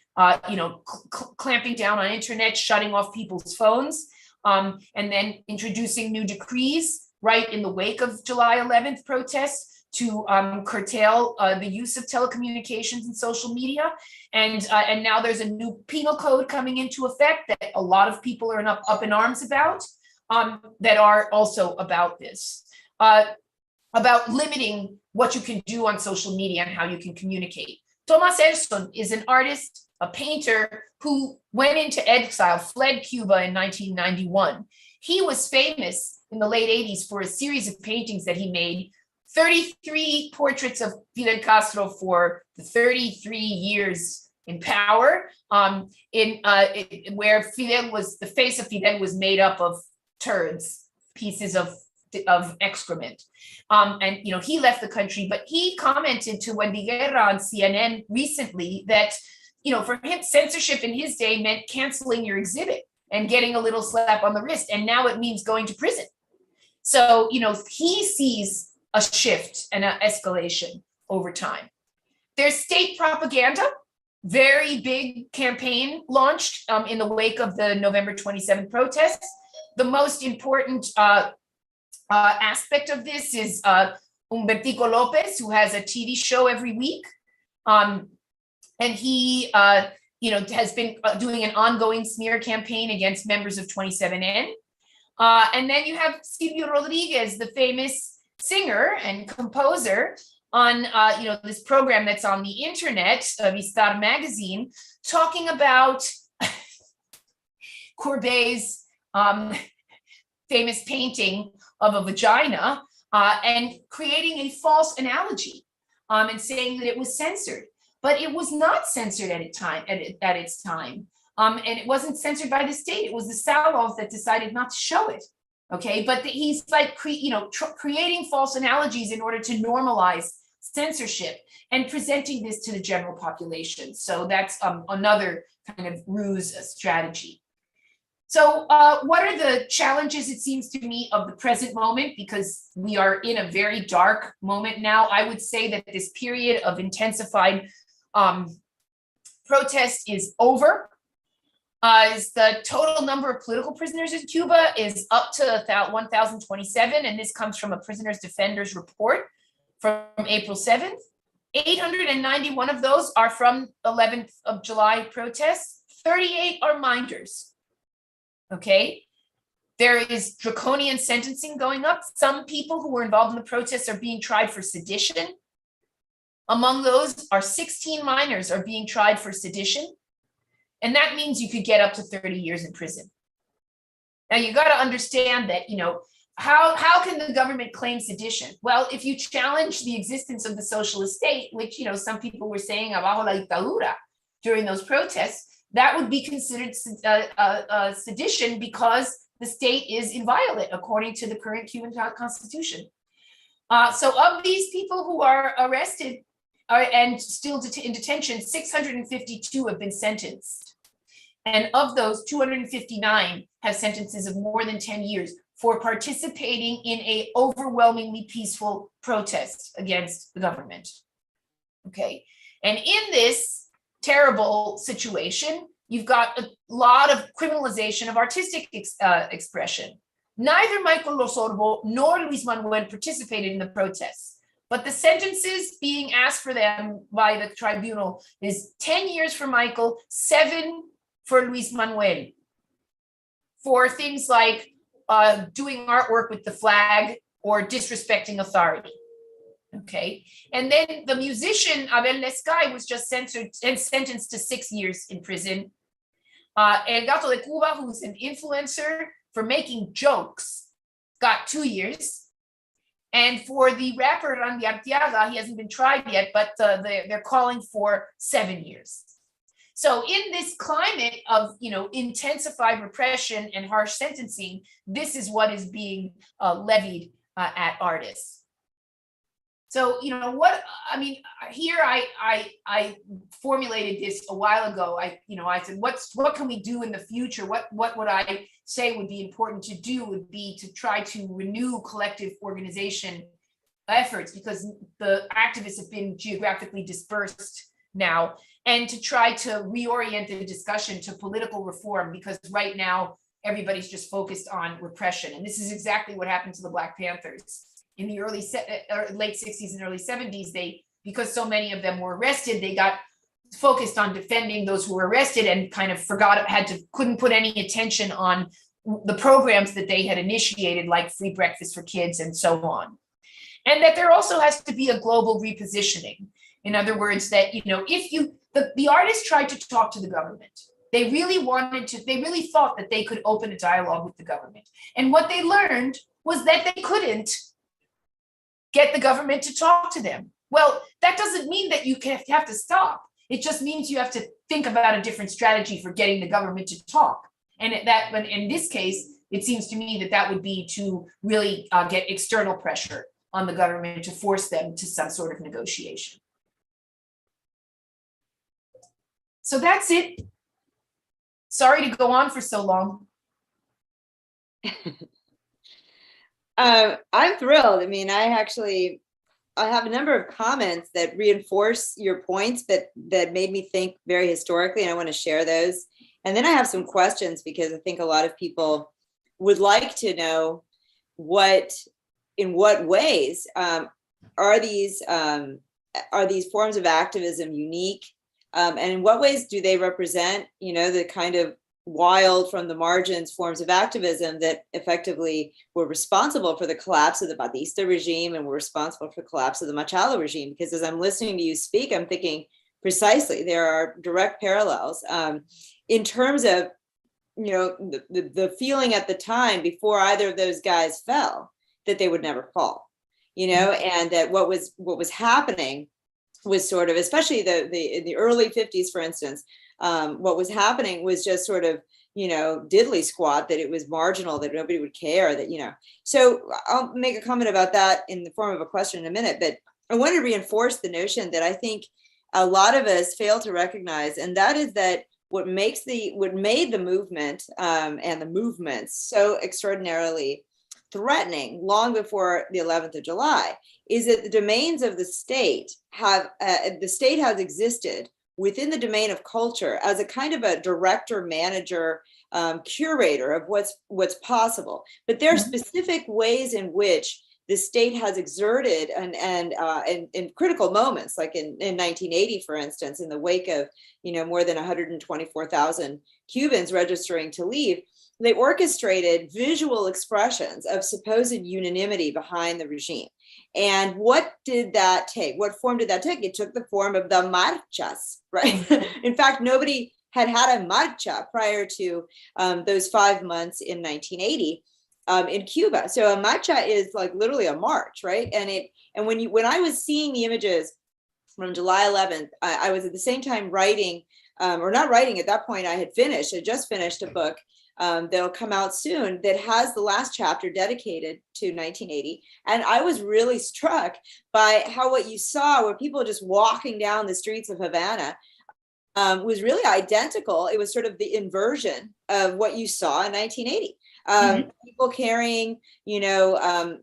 clamping down on internet, shutting off people's phones, and then introducing new decrees right in the wake of July 11th protests to curtail the use of telecommunications and social media. And now there's a new penal code coming into effect that a lot of people are up in arms about, that are also about this, about limiting what you can do on social media and how you can communicate. Tomas Edson is an artist, a painter who went into exile, fled Cuba in 1991. He was famous in the late 80s for a series of paintings that he made, 33 portraits of Fidel Castro for the 33 years in power, where the face of Fidel was made up of turds, pieces of excrement. And he left the country, but he commented to Wendy Guerra on CNN recently that, for him, censorship in his day meant canceling your exhibit and getting a little slap on the wrist, and now it means going to prison. So, he sees a shift and an escalation over time. There's state propaganda, very big campaign launched in the wake of the November 27th protests. The most important aspect of this is Humbertico Lopez, who has a TV show every week. And he, has been doing an ongoing smear campaign against members of 27N. And then you have Silvio Rodriguez, the famous singer and composer, on this program that's on the internet, Vistar magazine, talking about Courbet's famous painting of a vagina, and creating a false analogy, and saying that it was censored, but it was not censored at its time, and it wasn't censored by the state. It was the Salovs that decided not to show it. Okay, but he's like, creating false analogies in order to normalize censorship and presenting this to the general population. So that's another kind of ruse strategy. So what are the challenges, it seems to me, of the present moment? Because we are in a very dark moment now. I would say that this period of intensified protest is over. The total number of political prisoners in Cuba is up to 1,027, and this comes from a Prisoners Defenders report from April 7th. 891 of those are from 11th of July protests. 38 are minders. Okay. There is draconian sentencing going up. Some people who were involved in the protests are being tried for sedition. Among those are 16 minors are being tried for sedition. And that means you could get up to 30 years in prison. Now you got to understand that, how can the government claim sedition? Well, if you challenge the existence of the socialist state, which, some people were saying abajo la dictadura during those protests, that would be considered sedition because the state is inviolate according to the current Cuban constitution. So of these people who are arrested and still in detention, 652 have been sentenced. And of those, 259 have sentences of more than 10 years for participating in an overwhelmingly peaceful protest against the government. Okay. And in this terrible situation, you've got a lot of criminalization of artistic expression. Neither Michael Rosorbo nor Luis Manuel participated in the protests, but the sentences being asked for them by the tribunal is 10 years for Michael, 7 for Luis Manuel, for things like doing artwork with the flag or disrespecting authority. Okay, and then the musician Abel Lescay was just censored and sentenced to 6 years in prison. El Gato de Cuba, who's an influencer for making jokes, got 2 years. And for the rapper Randy Arteaga, he hasn't been tried yet, but they're calling for 7 years. So in this climate of, intensified repression and harsh sentencing, this is what is being levied at artists. So, here I formulated this a while ago. I said, what can we do in the future? What would I say would be important to do would be to try to renew collective organization efforts, because the activists have been geographically dispersed now, and to try to reorient the discussion to political reform, because right now everybody's just focused on repression. And this is exactly what happened to the Black Panthers. In the late 60s and early 70s, because so many of them were arrested, they got focused on defending those who were arrested and kind of couldn't put any attention on the programs that they had initiated, like free breakfast for kids and so on. And that there also has to be a global repositioning. In other words, that, if the artists tried to talk to the government, they really thought that they could open a dialogue with the government. And what they learned was that they couldn't get the government to talk to them. Well, that doesn't mean that you have to stop. It just means you have to think about a different strategy for getting the government to talk. And in this case, it seems to me that would be to really get external pressure on the government to force them to some sort of negotiation. So that's it. Sorry to go on for so long. I'm thrilled. I have a number of comments that reinforce your points, that made me think very historically, and I want to share those. And then I have some questions, because I think a lot of people would like to know in what ways are these forms of activism unique, and in what ways do they represent, the kind of wild from the margins forms of activism that effectively were responsible for the collapse of the Batista regime and were responsible for the collapse of the Machado regime. Because as I'm listening to you speak, I'm thinking precisely there are direct parallels in terms of, the feeling at the time before either of those guys fell, that they would never fall, and that what was happening was sort of, especially in the early 50s, for instance, what was happening was just sort of, diddly squat, that it was marginal, that nobody would care, that, so I'll make a comment about that in the form of a question in a minute, but I want to reinforce the notion that I think a lot of us fail to recognize, and that is that what made the movement and the movements so extraordinarily threatening long before the 11th of July is that the domains of the state has existed within the domain of culture as a kind of a director, manager, curator of what's possible. But there are specific ways in which the state has exerted and in critical moments, like in 1980, for instance, in the wake of, more than 124,000 Cubans registering to leave, they orchestrated visual expressions of supposed unanimity behind the regime. And what did that take? What form did that take? It took the form of the marchas, right? In fact, nobody had had a marcha prior to those 5 months in 1980 in Cuba. So a marcha is like literally a march, right? And when I was seeing the images from July 11th, I was at the same time writing, or not writing at that point. I just finished a book that'll come out soon that has the last chapter dedicated to 1980. And I was really struck by how what you saw were people just walking down the streets of Havana was really identical. It was sort of the inversion of what you saw in 1980. People carrying,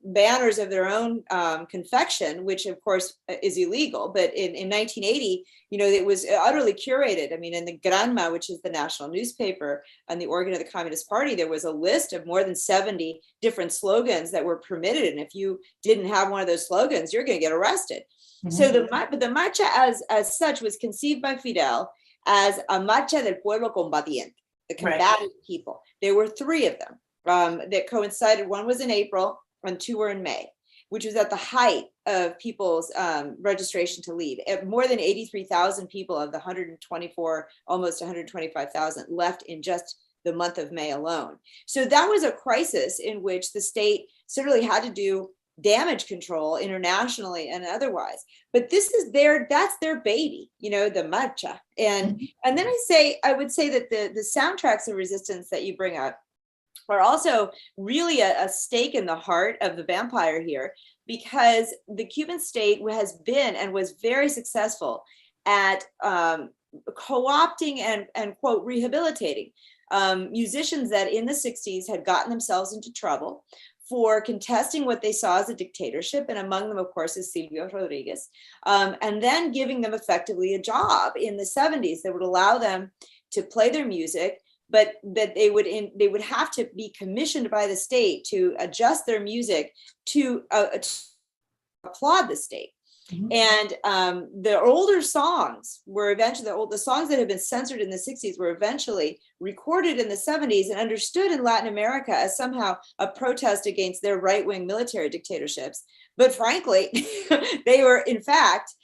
banners of their own confection, which of course is illegal. But in 1980, it was utterly curated. I mean, in the Granma, which is the national newspaper and the organ of the Communist Party, there was a list of more than 70 different slogans that were permitted. And if you didn't have one of those slogans, you're going to get arrested. So the marcha as such was conceived by Fidel as a marcha del pueblo combatiente, the combatant people. There were 3 of them that coincided. One was in April and 2 were in May, which was at the height of people's registration to leave. More than 83,000 people of the 124, almost 125,000 left in just the month of May alone. So that was a crisis in which the state certainly had to do damage control internationally and otherwise. But that's their baby, the marcha. And then I would say that the soundtracks of resistance that you bring up are also really a stake in the heart of the vampire here, because the Cuban state has been and was very successful at co-opting and quote, rehabilitating musicians that in the 60s had gotten themselves into trouble for contesting what they saw as a dictatorship. And among them, of course, is Silvio Rodriguez. And then giving them effectively a job in the 70s that would allow them to play their music, but that they would have to be commissioned by the state to adjust their music to applaud the state. And the older songs were eventually, the songs that had been censored in the 60s were eventually recorded in the 70s and understood in Latin America as somehow a protest against their right-wing military dictatorships. But frankly, they were in fact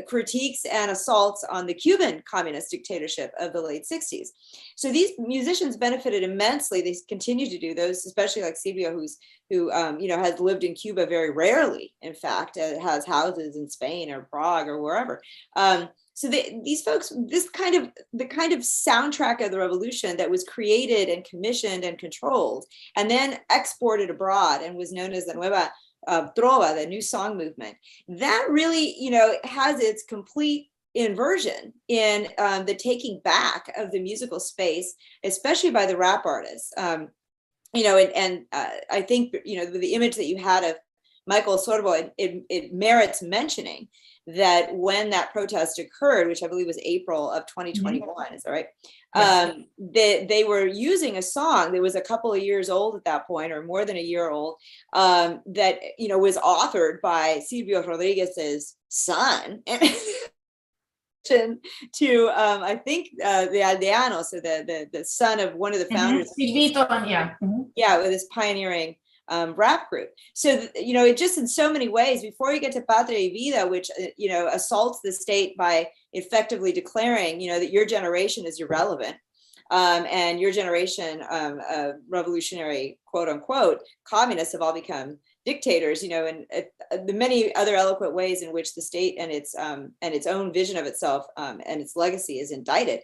critiques and assaults on the Cuban communist dictatorship of the late 60s. So these musicians benefited immensely. They continue to do those, especially like Silvio, who has lived in Cuba very rarely. In fact, has houses in Spain or Prague or wherever. So these folks, the kind of soundtrack of the revolution that was created and commissioned and controlled, and then exported abroad and was known as the Nueva Trova, the new song movement, that really, has its complete inversion in the taking back of the musical space, especially by the rap artists. I think, the image that you had of Michael Rosorbo, it merits mentioning that when that protest occurred, which I believe was April of 2021, is that right? Yes. They were using a song that was a couple of years old at that point, or more than a year old, that, was authored by Silvio Rodriguez's son. To I think the Aldeanos, so the son of one of the founders. With this pioneering rap group. So, it just in so many ways, before you get to Patria y Vida, which, assaults the state by effectively declaring, that your generation is irrelevant, and your generation of revolutionary, quote unquote, communists have all become dictators, and the many other eloquent ways in which the state and its own vision of itself and its legacy is indicted.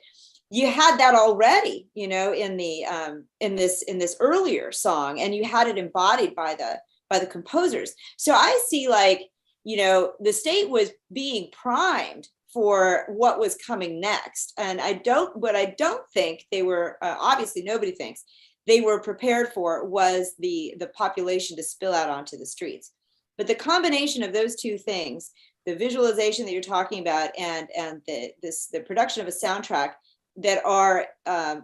You had that already, in this earlier song, and you had it embodied by the composers. So I see the state was being primed for what was coming next. And I don't think they were, obviously nobody thinks they were prepared for was the population to spill out onto the streets. But the combination of those two things, the visualization that you're talking about and the production of a soundtrack that are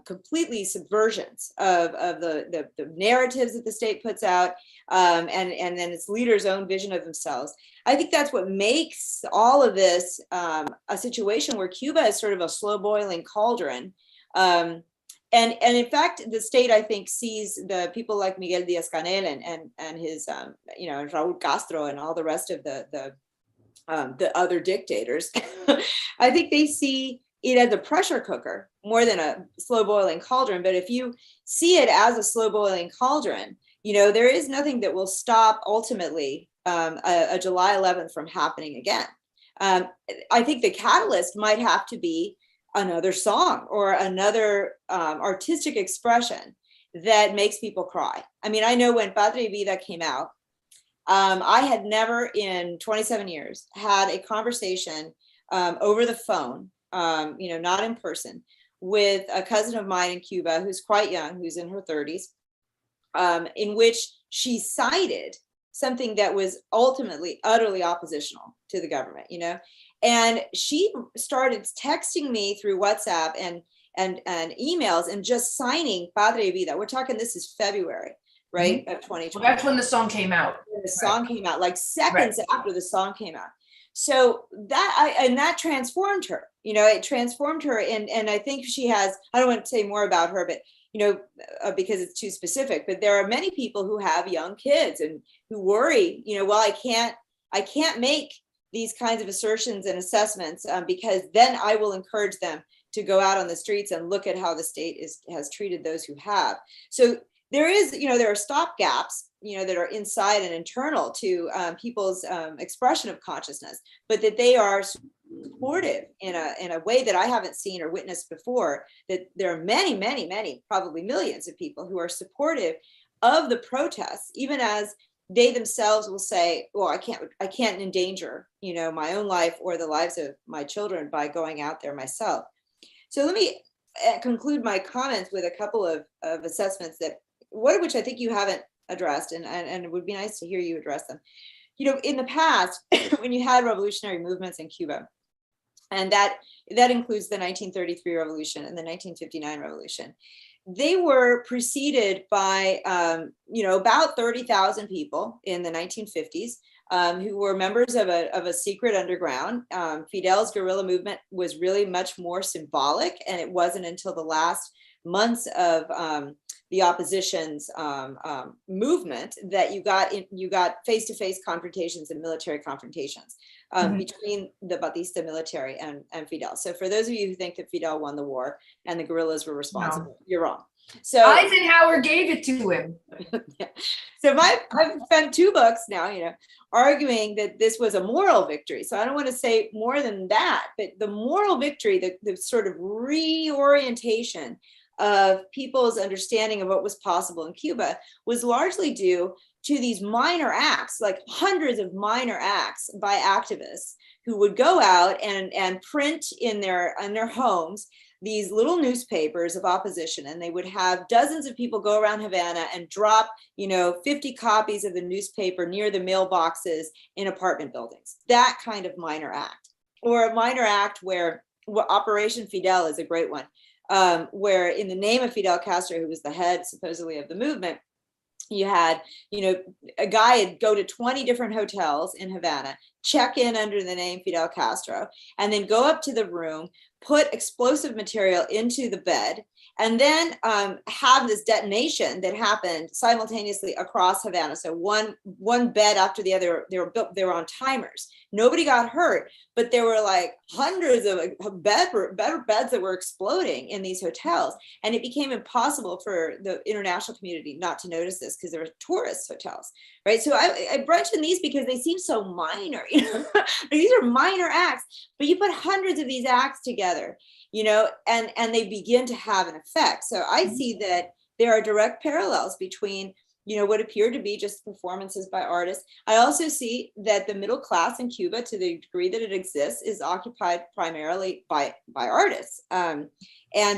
completely subversions of the narratives that the state puts out, and then its leaders' own vision of themselves. I think that's what makes all of this a situation where Cuba is sort of a slow boiling cauldron. And in fact, the state, I think, sees the people like Miguel Diaz-Canel and his, Raúl Castro and all the rest of the other dictators. I think they see it as a pressure cooker more than a slow boiling cauldron. But if you see it as a slow boiling cauldron, there is nothing that will stop ultimately a July 11th from happening again. I think the catalyst might have to be another song or another artistic expression that makes people cry. I mean, I know when Padre Vida came out, I had never in 27 years had a conversation over the phone, not in person, with a cousin of mine in Cuba who's quite young, who's in her 30s, in which she cited something that was ultimately utterly oppositional to the government, and she started texting me through WhatsApp and emails and just signing Padre Vida. We're talking, this is February, right, of 2020. Well, that's when the song came out. The song came out, like seconds after the song came out. So that transformed her. It transformed her, and I think she has. I don't want to say more about her, but because it's too specific. But there are many people who have young kids and who worry. Well, I can't make these kinds of assertions and assessments because then I will encourage them to go out on the streets and look at how the state has treated those who have. So there is, there are stop gaps, that are inside and internal to people's expression of consciousness, but that they are supportive in a way that I haven't seen or witnessed before. That there are many, many, many, probably millions of people who are supportive of the protests, even as they themselves will say, well, I can't endanger, my own life or the lives of my children by going out there myself. So let me conclude my comments with a couple of assessments that, one of which I think you haven't addressed, and it would be nice to hear you address them. In the past, when you had revolutionary movements in Cuba, and that includes the 1933 revolution and the 1959 revolution, they were preceded by, about 30,000 people in the 1950s who were members of a secret underground. Fidel's guerrilla movement was really much more symbolic, and it wasn't until the last months of the opposition's movement that you got face-to-face confrontations and military confrontations between the Batista military and Fidel. So for those of you who think that Fidel won the war and the guerrillas were responsible, you're wrong. So Eisenhower gave it to him. Yeah. So I've spent 2 books now, arguing that this was a moral victory. So I don't want to say more than that, but the moral victory, the sort of reorientation of people's understanding of what was possible in Cuba was largely due to these minor acts, like hundreds of minor acts by activists who would go out and print in their homes these little newspapers of opposition, and they would have dozens of people go around Havana and drop 50 copies of the newspaper near the mailboxes in apartment buildings. That kind of minor act. Or a minor act where Operation Fidel is a great one, where in the name of Fidel Castro, who was the head supposedly of the movement, you had, a guy would go to 20 different hotels in Havana, check in under the name Fidel Castro, and then go up to the room, put explosive material into the bed, and then have this detonation that happened simultaneously across Havana. So one bed after the other, they were on timers. Nobody got hurt, but there were like hundreds of beds that were exploding in these hotels. And it became impossible for the international community not to notice this because there were tourist hotels, right? So I mentioned these because they seem so minor. These are minor acts, but you put hundreds of these acts together, and they begin to have an effect. So I see that there are direct parallels between, what appear to be just performances by artists. I also see that the middle class in Cuba, to the degree that it exists, is occupied primarily by artists and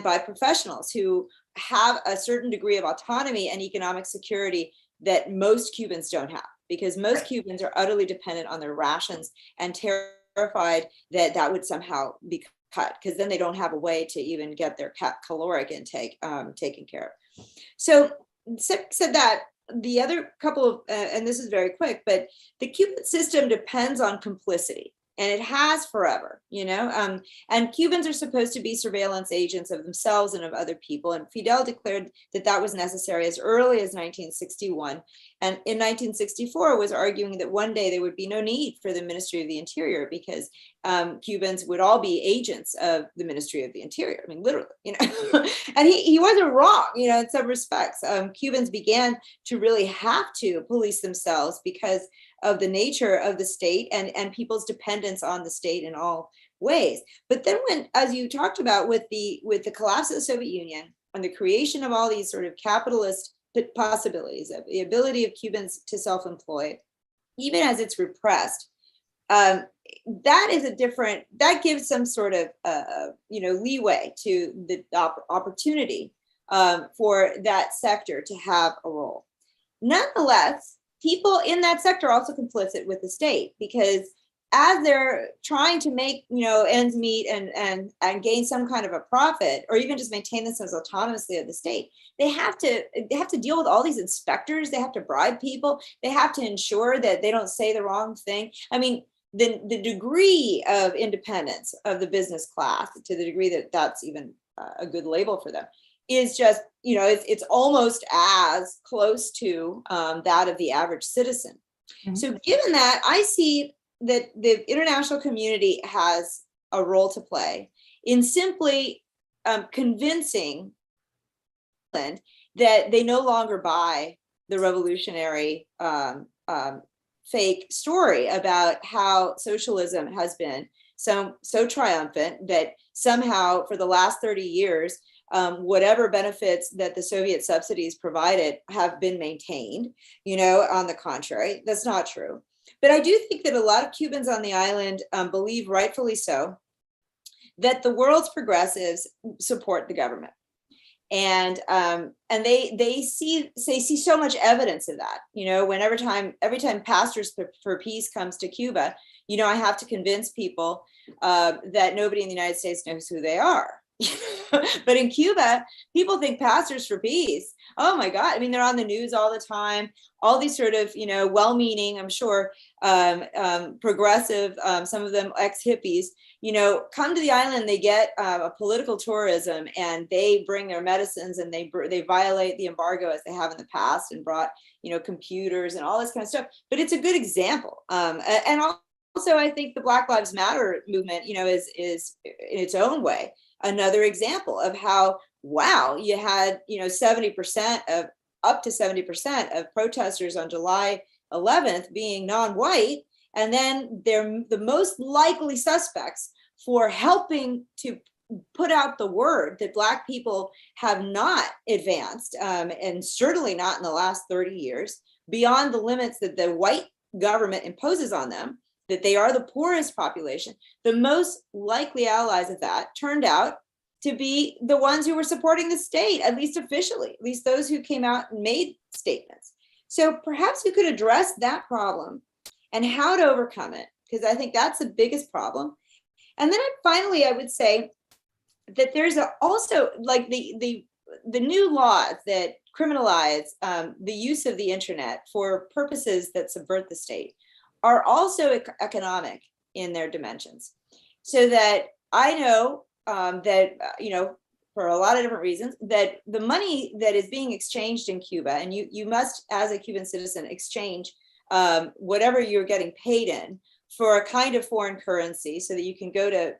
by professionals who have a certain degree of autonomy and economic security that most Cubans don't have, because most Cubans are utterly dependent on their rations and terrified that would somehow become cut, because then they don't have a way to even get their caloric intake taken care of. So said that, the other couple of, and this is very quick, but the Cuban system depends on complicity. And it has forever, and Cubans are supposed to be surveillance agents of themselves and of other people. And Fidel declared that that was necessary as early as 1961. And in 1964 was arguing that one day there would be no need for the Ministry of the Interior, because Cubans would all be agents of the Ministry of the Interior. I mean, literally, and he wasn't wrong, in some respects. Cubans began to really have to police themselves because of the nature of the state and people's dependence on the state in all ways. But then when, as you talked about, with the collapse of the Soviet Union and the creation of all these sort of capitalist possibilities, of the ability of Cubans to self-employ, even as it's repressed, that is that gives some sort of, leeway to the opportunity for that sector to have a role. Nonetheless, people in that sector are also complicit with the state, because as they're trying to make, ends meet and gain some kind of a profit, or even just maintain themselves autonomously of the state, they have to deal with all these inspectors. They have to bribe people. They have to ensure that they don't say the wrong thing. I mean, the degree of independence of the business class, to the degree that that's even a good label for them, is just, it's almost as close to that of the average citizen. Mm-hmm. So given that, I see that the international community has a role to play in simply convincing England that they no longer buy the revolutionary fake story about how socialism has been so triumphant that somehow for the last 30 years, whatever benefits that the Soviet subsidies provided have been maintained. On the contrary, that's not true. But I do think that a lot of Cubans on the island believe, rightfully so, that the world's progressives support the government. And they see so much evidence of that. Every time Pastors for Peace comes to Cuba, I have to convince people that nobody in the United States knows who they are. But in Cuba, people think Pastors for Peace, oh my God, I mean, they're on the news all the time, all these sort of, well-meaning, I'm sure, progressive, some of them ex-hippies, come to the island, they get a political tourism, and they bring their medicines, and they violate the embargo as they have in the past, and brought, computers and all this kind of stuff. But it's a good example. And also, I think the Black Lives Matter movement, is in its own way another example of how, wow, you had, 70% up to 70% of protesters on July 11th being non-white, and then they're the most likely suspects for helping to put out the word that Black people have not advanced, and certainly not in the last 30 years, beyond the limits that the white government imposes on them, that they are the poorest population. The most likely allies of that turned out to be the ones who were supporting the state, at least officially, at least those who came out and made statements. So perhaps you could address that problem and how to overcome it, because I think that's the biggest problem. And then finally, I would say that there's also like the new laws that criminalize the use of the internet for purposes that subvert the state are also economic in their dimensions. So that I know that, for a lot of different reasons, that the money that is being exchanged in Cuba, and you must, as a Cuban citizen, exchange whatever you're getting paid in for a kind of foreign currency, so that you can go to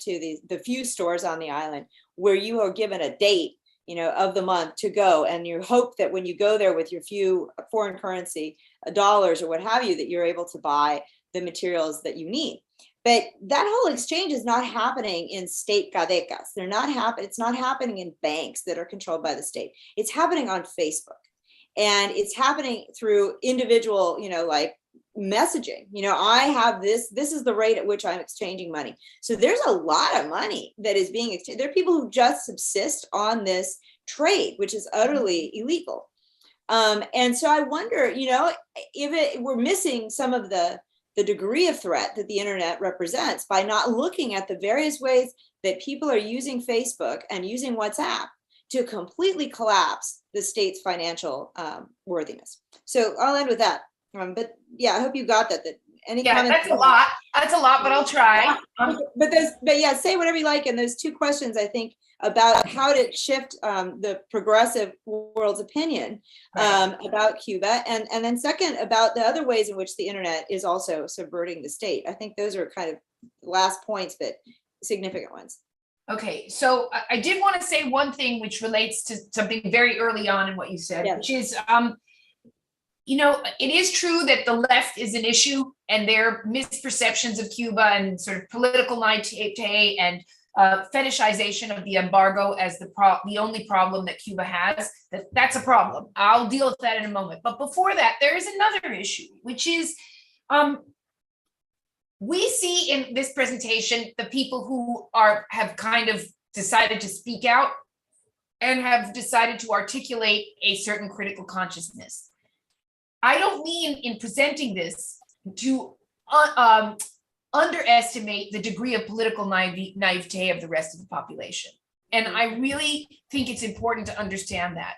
the few stores on the island where you are given a date, of the month to go, and you hope that when you go there with your few foreign currency dollars or what have you, that you're able to buy the materials that you need. But that whole exchange is not happening in state cadecas. It's not happening in banks that are controlled by the state. It's happening on Facebook, and it's happening through individual, like messaging. I have this is the rate at which I'm exchanging money. So there's a lot of money that is being exchanged. There are people who just subsist on this trade, which is utterly illegal. And so I wonder, if we're missing some of the degree of threat that the internet represents by not looking at the various ways that people are using Facebook and using WhatsApp to completely collapse the state's financial worthiness. So I'll end with that. But yeah, I hope you got that. Any comments? That's a lot. That's a lot, but I'll try. But yeah, say whatever you like. And those two questions, I think, about how to shift the progressive world's opinion about Cuba, and then second, about the other ways in which the internet is also subverting the state. I think those are kind of last points, but significant ones. Okay, so I did want to say one thing which relates to something very early on in what you said, which is, you know, it is true that the left is an issue and their misperceptions of Cuba and sort of political naivete and fetishization of the embargo as the only problem that Cuba has, that's a problem. I'll deal with that in a moment. But before that, there is another issue, which is we see in this presentation the people who have kind of decided to speak out and have decided to articulate a certain critical consciousness. I don't mean in presenting this to underestimate the degree of political naivete of the rest of the population. And I really think it's important to understand that.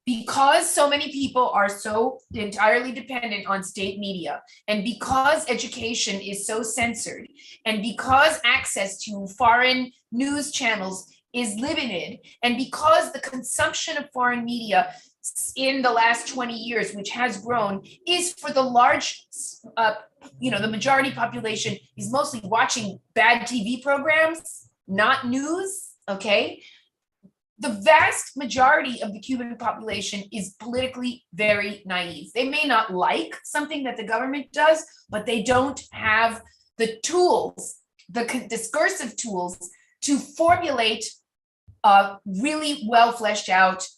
Because so many people are so entirely dependent on state media, and because education is so censored, and because access to foreign news channels is limited, and because the consumption of foreign media in the last 20 years, which has grown, is for the large, the majority population is mostly watching bad TV programs, not news, okay? The vast majority of the Cuban population is politically very naive. They may not like something that the government does, but they don't have the tools, the discursive tools to formulate really well fleshed out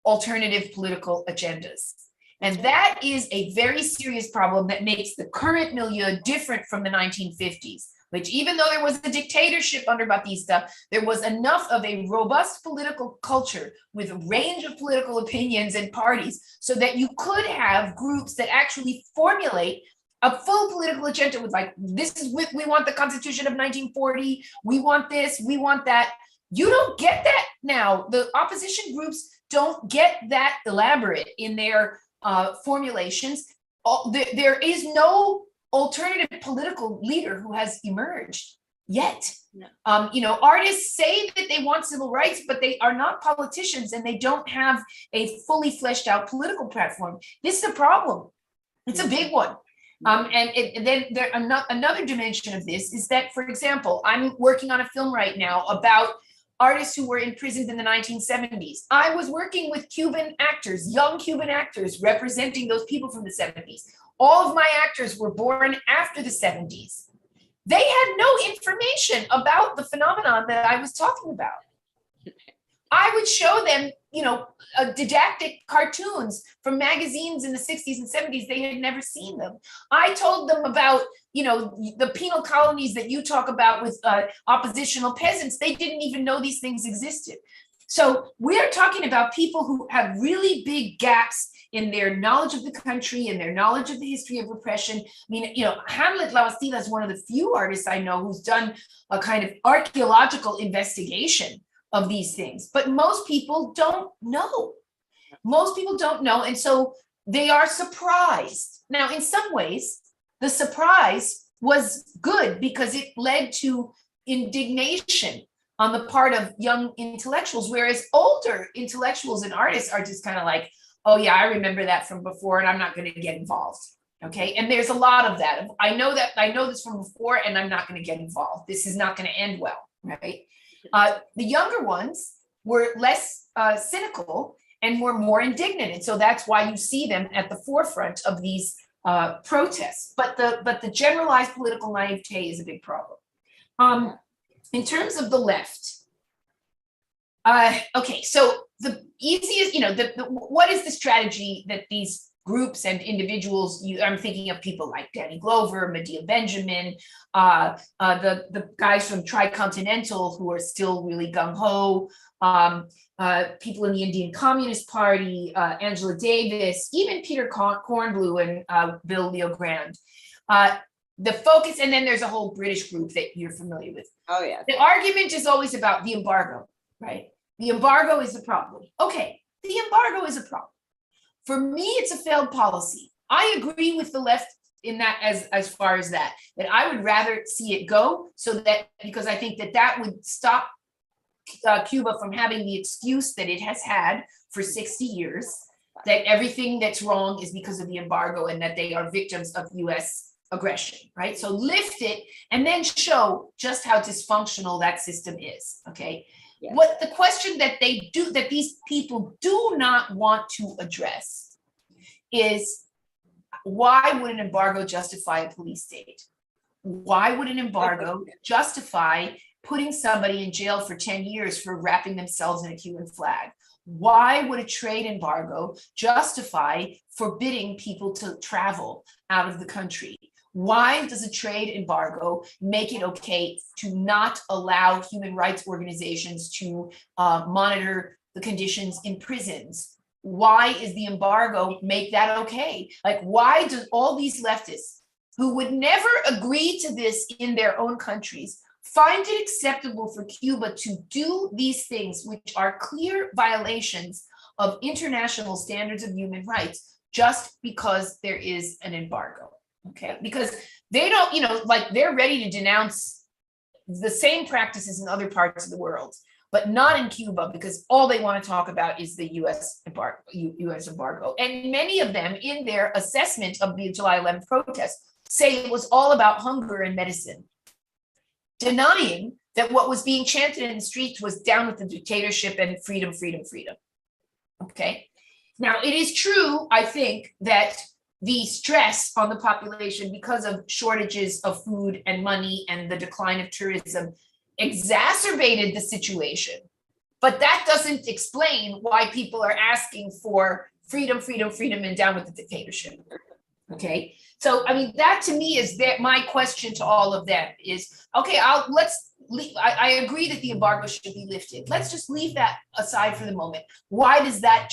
alternative political agendas. And that is a very serious problem that makes the current milieu different from the 1950s. Which, even though there was a dictatorship under Batista, there was enough of a robust political culture with a range of political opinions and parties so that you could have groups that actually formulate a full political agenda with like, we want the Constitution of 1940, we want this, we want that. You don't get that now. The opposition groups don't get that elaborate in their formulations. There is no alternative political leader who has emerged yet. No. Artists say that they want civil rights, but they are not politicians and they don't have a fully fleshed out political platform. This is a problem. It's a big one. Then another dimension of this is that, for example, I'm working on a film right now about artists who were imprisoned in the 1970s. I was working with Cuban actors, young Cuban actors, representing those people from the 70s. All of my actors were born after the 70s. They had no information about the phenomenon that I was talking about. I would show them, didactic cartoons from magazines in the 60s and 70s. They had never seen them. I told them about, the penal colonies that you talk about with oppositional peasants. They didn't even know these things existed. So we're talking about people who have really big gaps in their knowledge of the country and their knowledge of the history of repression. I mean, Hamlet Lavastida is one of the few artists I know who's done a kind of archaeological investigation of these things, but most people don't know. Most people don't know, and so they are surprised. Now, in some ways, the surprise was good because it led to indignation on the part of young intellectuals, whereas older intellectuals and artists are just kind of like, oh yeah, I remember that from before and I'm not going to get involved. Okay. And there's a lot of that. I know this from before and I'm not going to get involved. This is not going to end well. Right. The younger ones were less cynical and were more indignant. And so that's why you see them at the forefront of these protests. But the generalized political naivete is a big problem. In terms of the left, okay, so the easiest, what is the strategy that these groups and individuals, I'm thinking of people like Danny Glover, Medea Benjamin, the guys from Tricontinental who are still really gung-ho, people in the Indian Communist Party, Angela Davis, even Peter Kornblue and Bill Leogrand. the focus, and then there's a whole British group that you're familiar with. Oh, yeah. The argument is always about the embargo, right? The embargo is the problem. Okay, the embargo is a problem. For me, it's a failed policy. I agree with the left in that as far as that I would rather see it go, so that, because I think that would stop Cuba from having the excuse that it has had for 60 years, that everything that's wrong is because of the embargo and that they are victims of US aggression, right? So lift it and then show just how dysfunctional that system is, okay? Yes. What the question that these people do not want to address is, why would an embargo justify a police state? Why would an embargo justify putting somebody in jail for 10 years for wrapping themselves in a Cuban flag? Why would a trade embargo justify forbidding people to travel out of the country? Why does a trade embargo make it okay to not allow human rights organizations to monitor the conditions in prisons? Why is the embargo make that okay? Like, why do all these leftists who would never agree to this in their own countries find it acceptable for Cuba to do these things, which are clear violations of international standards of human rights, just because there is an embargo? Okay, because they don't, like, they're ready to denounce the same practices in other parts of the world, but not in Cuba, because all they want to talk about is the US embargo. And many of them, in their assessment of the July 11th protests, say it was all about hunger and medicine, denying that what was being chanted in the streets was down with the dictatorship and freedom, freedom, freedom. Okay, now it is true, I think, that the stress on the population because of shortages of food and money and the decline of tourism exacerbated the situation. But that doesn't explain why people are asking for freedom, freedom, freedom, and down with the dictatorship. Okay, so I mean, that to me is that my question to all of them is, okay, I agree that the embargo should be lifted. Let's just leave that aside for the moment. Why does that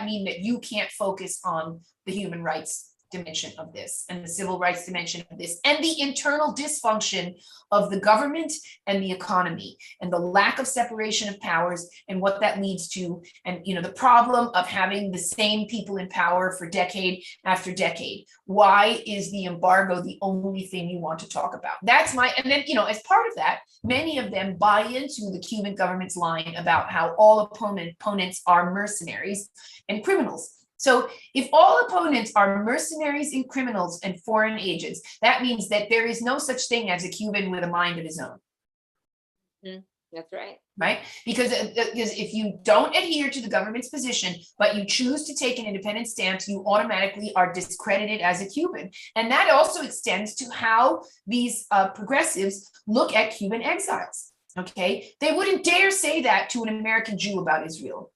mean that you can't focus on the human rights dimension of this and the civil rights dimension of this and the internal dysfunction of the government and the economy and the lack of separation of powers and what that leads to, and the problem of having the same people in power for decade after decade? Why is the embargo the only thing you want to talk about? That's my, and then as part of that, many of them buy into the Cuban government's line about how all opponents are mercenaries and criminals. So if all opponents are mercenaries and criminals and foreign agents, that means that there is no such thing as a Cuban with a mind of his own. That's right. Right? Because if you don't adhere to the government's position, but you choose to take an independent stance, you automatically are discredited as a Cuban. And that also extends to how these progressives look at Cuban exiles. Okay? They wouldn't dare say that to an American Jew about Israel.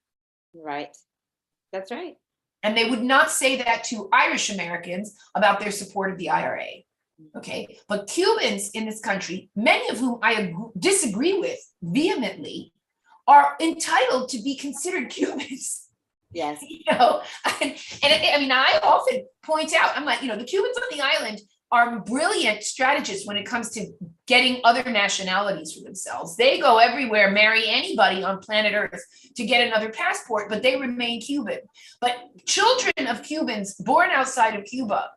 Right. That's right. And they would not say that to Irish Americans about their support of the IRA. Okay, but Cubans in this country, many of whom I disagree with vehemently, are entitled to be considered Cubans. Yes. And I mean, I often point out, I'm like, the Cubans on the island are brilliant strategists when it comes to getting other nationalities for themselves. They go everywhere, marry anybody on planet Earth to get another passport, but they remain Cuban. But children of Cubans born outside of Cuba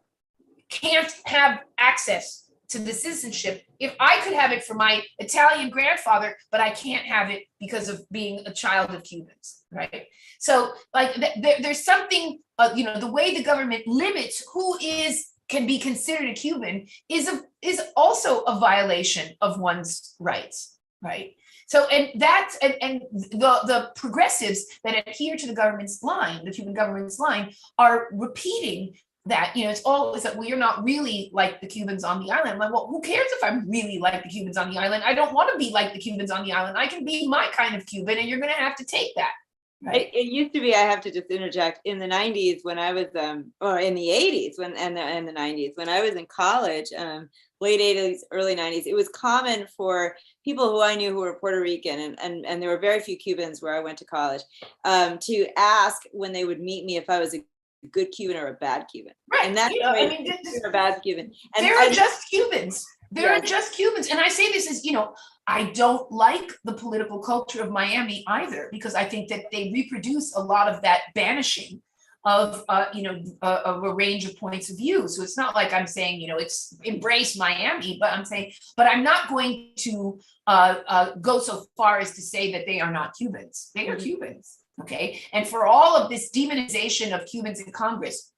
can't have access to the citizenship. If I could have it for my Italian grandfather, but I can't have it because of being a child of Cubans, right? So like there's something, the way the government limits who can be considered a Cuban is also a violation of one's rights, right? So, and that's, and the progressives that adhere to the government's line, the Cuban government's line, are repeating that, it's that, well, you're not really like the Cubans on the island. I'm like, well, who cares if I'm really like the Cubans on the island? I don't want to be like the Cubans on the island. I can be my kind of Cuban, and you're going to have to take that. Right. It used to be, I have to just interject, in the 90s when I was, or in the 80s and the 90s, when I was in college, late 80s, early 90s, it was common for people who I knew who were Puerto Rican, and there were very few Cubans where I went to college, to ask when they would meet me if I was a good Cuban or a bad Cuban. Right. And that's I right, mean, a bad Cuban. And there are just Cubans. There are just Cubans. And I say this as, I don't like the political culture of Miami either, because I think that they reproduce a lot of that banishing of, of a range of points of view. So it's not like I'm saying, it's embrace Miami, but I'm saying, but I'm not going to go so far as to say that they are not Cubans. They are Cubans. Okay. And for all of this demonization of Cubans in Congress,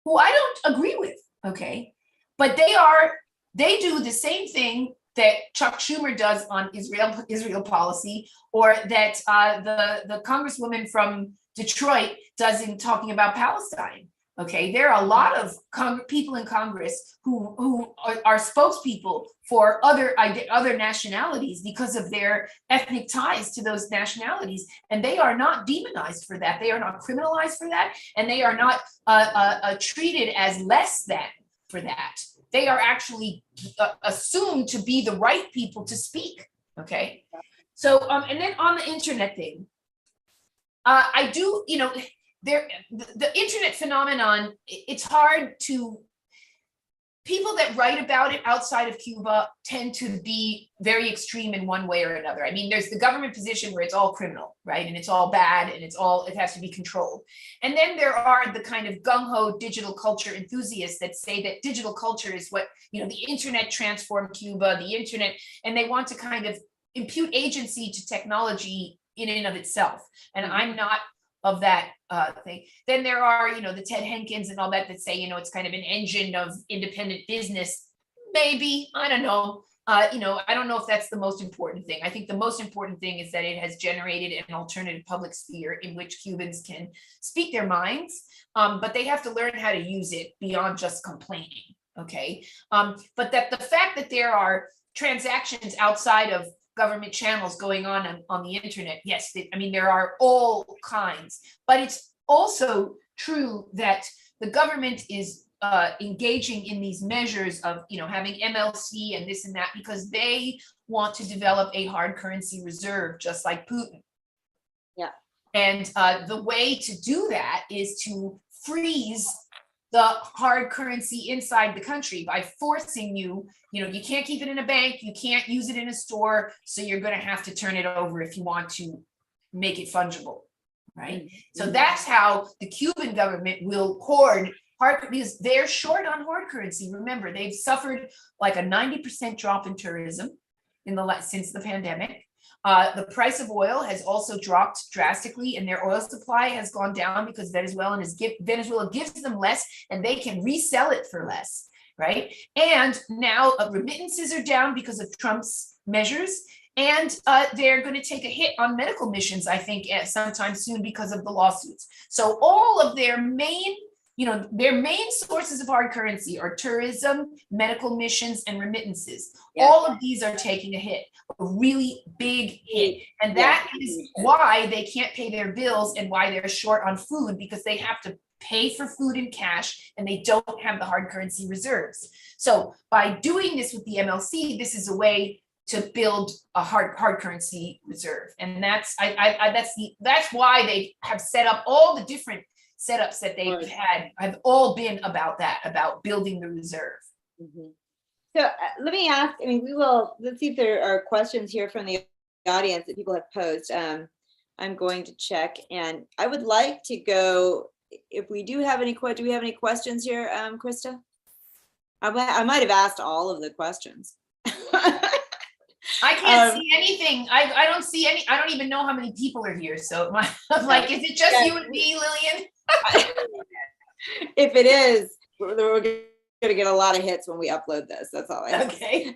who I don't agree with. Okay. But they do the same thing that Chuck Schumer does on Israel policy, or that the Congresswoman from Detroit does in talking about Palestine. Okay, there are a lot of people in Congress who are spokespeople for other nationalities because of their ethnic ties to those nationalities, and they are not demonized for that. They are not criminalized for that, and they are not treated as less than for that. They are actually assumed to be the right people to speak. Okay, so and then on the internet thing, I do, the internet phenomenon. It's hard to. People that write about it outside of Cuba tend to be very extreme in one way or another. I mean, there's the government position where it's all criminal, right? And it's all bad, and it has to be controlled. And then there are the kind of gung-ho digital culture enthusiasts that say that digital culture is what, the internet transformed Cuba, the internet, and they want to kind of impute agency to technology in and of itself. And I'm not of that thing. Then there are, the Ted Henkins and all that say, it's kind of an engine of independent business. Maybe, I don't know. I don't know if that's the most important thing. I think the most important thing is that it has generated an alternative public sphere in which Cubans can speak their minds, but they have to learn how to use it beyond just complaining. Okay. But that the fact that there are transactions outside of government channels going on the internet. Yes, there are all kinds, but it's also true that the government is engaging in these measures of, having MLC and this and that, because they want to develop a hard currency reserve, just like Putin. Yeah. And the way to do that is to freeze the hard currency inside the country by forcing you can't keep it in a bank, you can't use it in a store, so you're going to have to turn it over if you want to make it fungible, right? So that's how the Cuban government will hoard hard, because they're short on hard currency. Remember, they've suffered like a 90% drop in tourism since the pandemic. The price of oil has also dropped drastically, and their oil supply has gone down because Venezuela gives them less, and they can resell it for less, right? And now remittances are down because of Trump's measures, and they're going to take a hit on medical missions, I think, sometime soon because of the lawsuits. So all of their main sources of hard currency are tourism, medical missions, and remittances. Yeah. All of these are taking a hit, a really big hit. And that is why they can't pay their bills and why they're short on food, because they have to pay for food in cash and they don't have the hard currency reserves. So by doing this with the MLC, this is a way to build a hard currency reserve. And that's why they have set up all the different setups that they've had have all been about that, about building the reserve. Mm-hmm. So let me ask, let's see if there are questions here from the audience that people have posed. I'm going to check, and I would like to go, if we do have any do we have any questions here, Krista? I might have asked all of the questions. I can't see anything. I don't see any. I don't even know how many people are here. So I'm like, is it just you and me, Lillian? If it is, we're going to get a lot of hits when we upload this. That's all I have. Okay.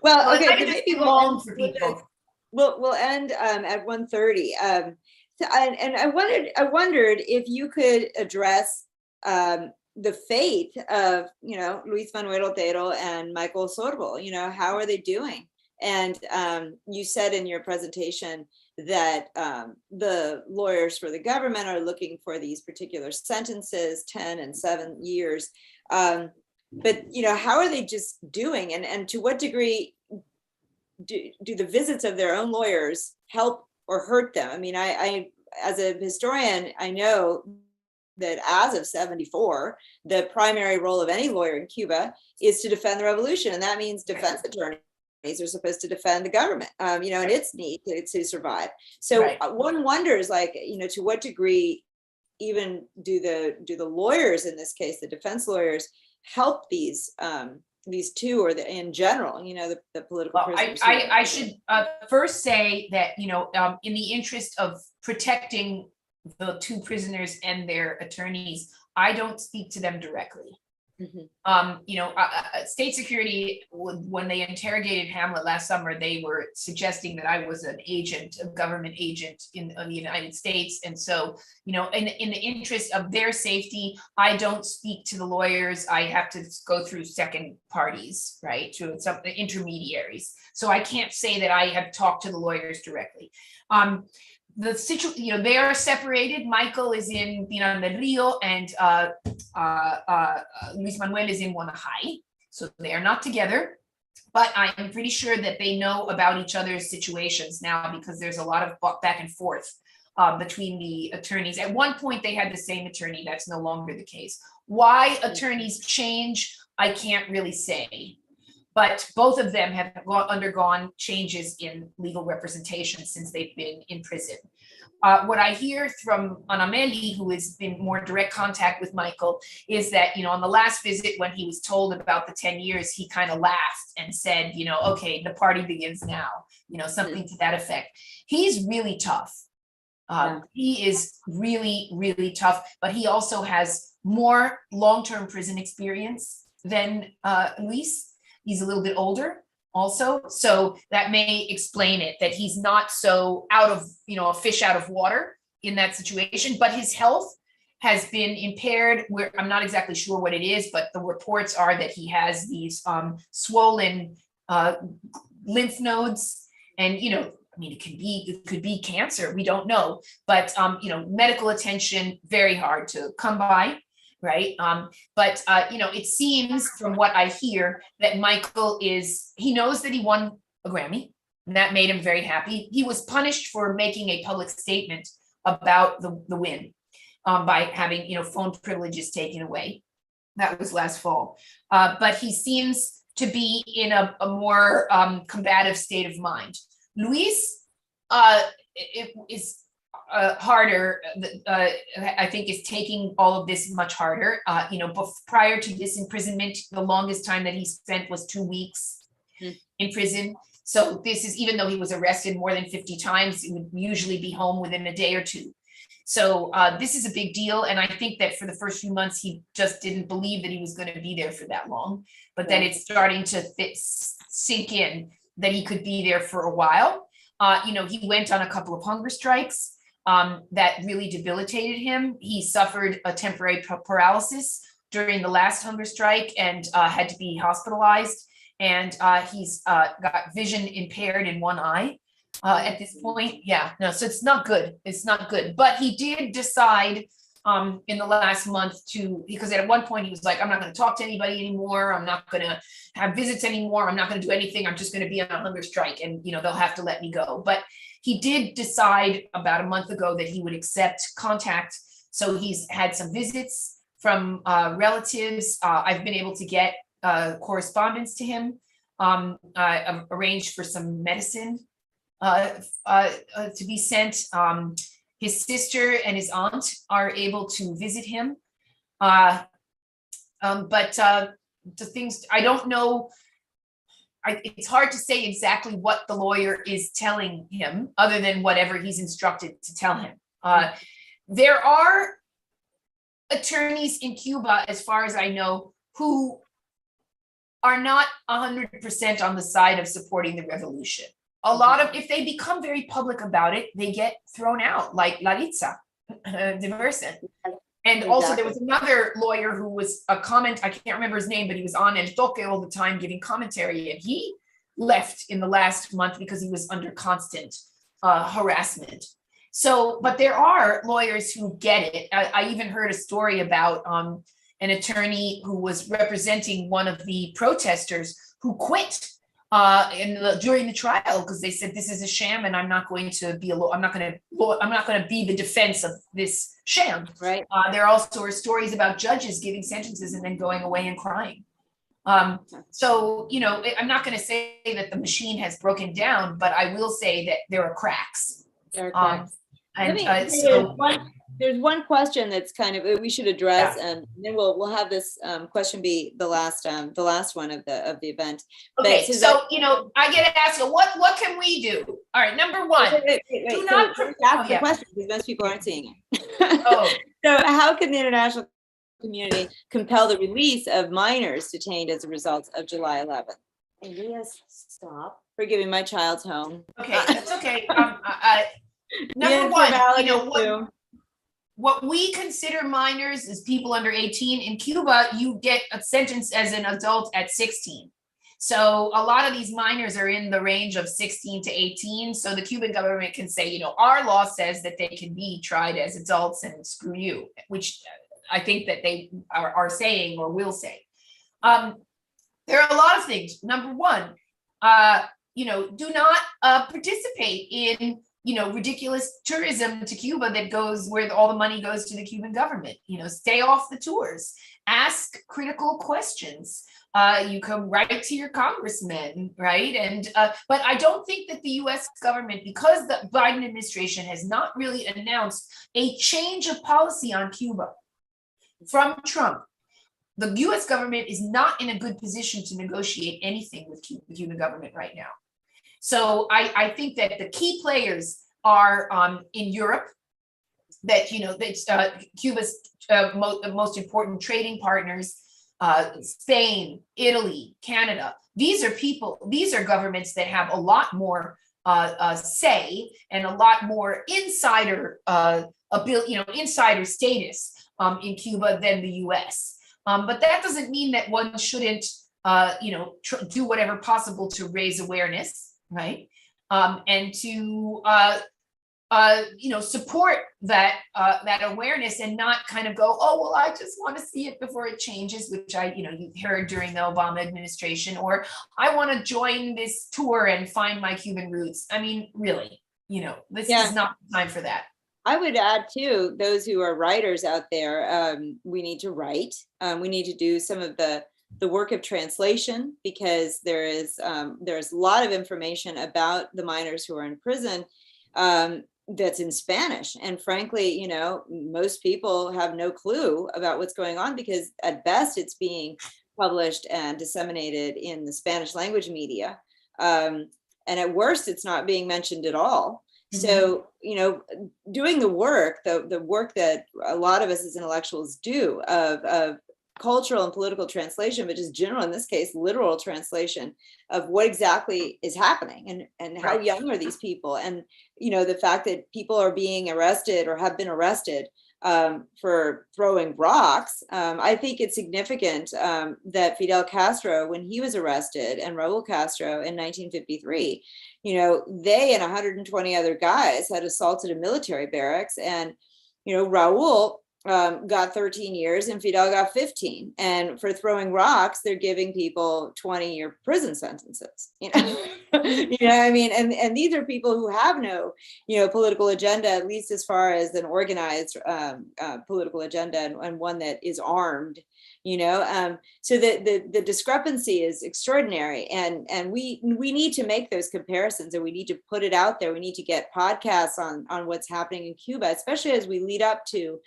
Well, okay. Maybe long for people. We'll end at 1:30. So I wondered if you could address the fate of, Luis Manuel Otero and Michael Rosorbo. How are they doing? And you said in your presentation that the lawyers for the government are looking for these particular sentences, 10 and 7 years. But, how are they just doing? And to what degree do the visits of their own lawyers help or hurt them? I as a historian, I know that as of 74, the primary role of any lawyer in Cuba is to defend the revolution. And that means defense attorneys are supposed to defend the government, and its need to survive. So one wonders, to what degree even do the lawyers in this case, the defense lawyers, help these two, or in general, the political prisoners? I should first say that, in the interest of protecting the two prisoners and their attorneys, I don't speak to them directly. State security, when they interrogated Hamlet last summer, they were suggesting that I was an agent, a government agent in the United States. And so, in the interest of their safety, I don't speak to the lawyers. I have to go through second parties, right, to some intermediaries. So I can't say that I have talked to the lawyers directly. The situation, they are separated. Michael is in Pinar del Rio, and Luis Manuel is in Guanajay. So they are not together, but I am pretty sure that they know about each other's situations now, because there's a lot of back and forth between the attorneys. At one point, they had the same attorney. That's no longer the case. Why attorneys change, I can't really say. But both of them have undergone changes in legal representation since they've been in prison. What I hear from Amami, who has been more direct contact with Michael, is that, on the last visit, when he was told about the 10 years, he kind of laughed and said, okay, the party begins now, something to that effect. He's really tough. He is really, really tough, but he also has more long-term prison experience than Luis. He's a little bit older also. So that may explain it, that he's not so out of, a fish out of water in that situation, but his health has been impaired. I'm not exactly sure what it is, but the reports are that he has these swollen lymph nodes, and, it could be cancer. We don't know, but, medical attention, very hard to come by. Right. But it seems from what I hear that Michael he knows that he won a Grammy, and that made him very happy. He was punished for making a public statement about the win by having, phone privileges taken away. That was last fall. But he seems to be in a more combative state of mind. Luis is harder, I think, is taking all of this much harder. Prior to this imprisonment, the longest time that he spent was 2 weeks in prison. So this is, even though he was arrested more than 50 times, he would usually be home within a day or two. So this is a big deal. And I think that for the first few months, he just didn't believe that he was going to be there for that long, but then it's starting to sink in that he could be there for a while. He went on a couple of hunger strikes that really debilitated him. He suffered a temporary paralysis during the last hunger strike and had to be hospitalized. And he's got vision impaired in one eye at this point. So it's not good. It's not good. But he did decide in the last month because at one point he was like, I'm not going to talk to anybody anymore. I'm not going to have visits anymore. I'm not going to do anything. I'm just going to be on a hunger strike, and they'll have to let me go. But he did decide about a month ago that he would accept contact. So he's had some visits from relatives. I've been able to get correspondence to him. I've arranged for some medicine to be sent. His sister and his aunt are able to visit him. But the things, I don't know, it's hard to say exactly what the lawyer is telling him other than whatever he's instructed to tell him. There are attorneys in Cuba, as far as I know, who are not 100% on the side of supporting the revolution. A lot of, if they become very public about it, they get thrown out, like Laritza Diversen. And also there was another lawyer who was I can't remember his name, but he was on El Toque all the time giving commentary, and he left in the last month because he was under constant harassment. So, but there are lawyers who get it. I even heard a story about an attorney who was representing one of the protesters who quit during the trial, because they said this is a sham, and I'm not going to be I'm not going to be the defense of this sham. Right. There also are stories about judges giving sentences and then going away and crying. So, you know, I'm not going to say that the machine has broken down, but I will say that there are cracks. There are cracks. And there's one question that's kind of we should address, and then we'll have this question be the last one of the event. Okay, so you know, I get to ask you, what can we do? All right, number one, do not ask the question because most people aren't seeing it. Oh, so how can the international community compel the release of minors detained as a result of July 11th? Elias, stop. Forgiving my child's home. Okay, that's okay. Number one, you know what we consider minors is people under 18. In Cuba, you get a sentence as an adult at 16. So a lot of these minors are in the range of 16 to 18. So the Cuban government can say, you know, our law says that they can be tried as adults and screw you, which I think that they are saying or will say. There are a lot of things. Number one, you know, do not participate in, you know, ridiculous tourism to Cuba that goes where all the money goes to the Cuban government. You know, stay off the tours, ask critical questions. You can write to your congressmen, right? And but I don't think that the U.S. government, because the Biden administration has not really announced a change of policy on Cuba from Trump, the U.S. government is not in a good position to negotiate anything with the Cuban government right now. So I think that the key players are in Europe, that, you know, that Cuba's most important trading partners, Spain, Italy, Canada. These are governments that have a lot more say and a lot more insider insider status in Cuba than the U.S. But that doesn't mean that one shouldn't do whatever possible to raise awareness, right? And to support that awareness, and not kind of go, oh, well, I just want to see it before it changes, which you heard during the Obama administration, or I want to join this tour and find my Cuban roots. I mean, really, this is not the time for that. I would add too, those who are writers out there, we need to write. We need to do some of the work of translation, because there's a lot of information about the minors who are in prison that's in Spanish. And frankly, most people have no clue about what's going on, because at best it's being published and disseminated in the Spanish language media. And at worst, it's not being mentioned at all. So, doing the work that a lot of us as intellectuals do of cultural and political translation, but just general, in this case, literal translation of what exactly is happening, and how young are these people, and the fact that people are being arrested or have been arrested for throwing rocks. I think it's significant that Fidel Castro, when he was arrested, and Raul Castro in 1953, they and 120 other guys had assaulted a military barracks, and Raul got 13 years and Fidel got 15. And for throwing rocks, they're giving people 20-year prison sentences. What I mean? And these are people who have no, political agenda, at least as far as an organized political agenda, and one that is armed. So the discrepancy is extraordinary, and we need to make those comparisons, and we need to put it out there. We need to get podcasts on what's happening in Cuba, especially as we lead up to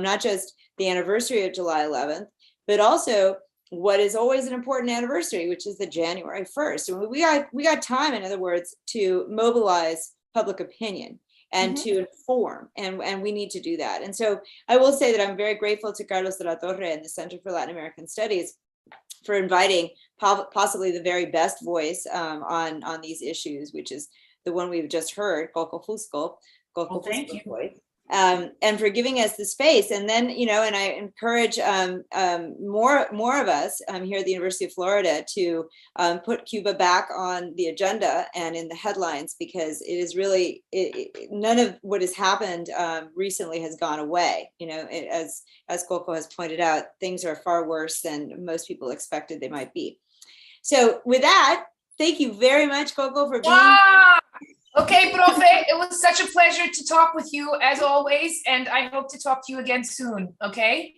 not just the anniversary of July 11th, but also what is always an important anniversary, which is the January 1st. And we got time, in other words, to mobilize public opinion and to inform, and we need to do that. And so I will say that I'm very grateful to Carlos de la Torre and the Center for Latin American Studies for inviting possibly the very best voice on these issues, which is the one we've just heard, Coco Fusco. Thank you. Voice. And for giving us the space. And then, and I encourage more of us here at the University of Florida to put Cuba back on the agenda and in the headlines, because it is really, none of what has happened recently has gone away. As Coco has pointed out, things are far worse than most people expected they might be. So with that, Thank you very much, Coco, for being Wow. Okay, Profe, it was such a pleasure to talk with you as always, and I hope to talk to you again soon, okay?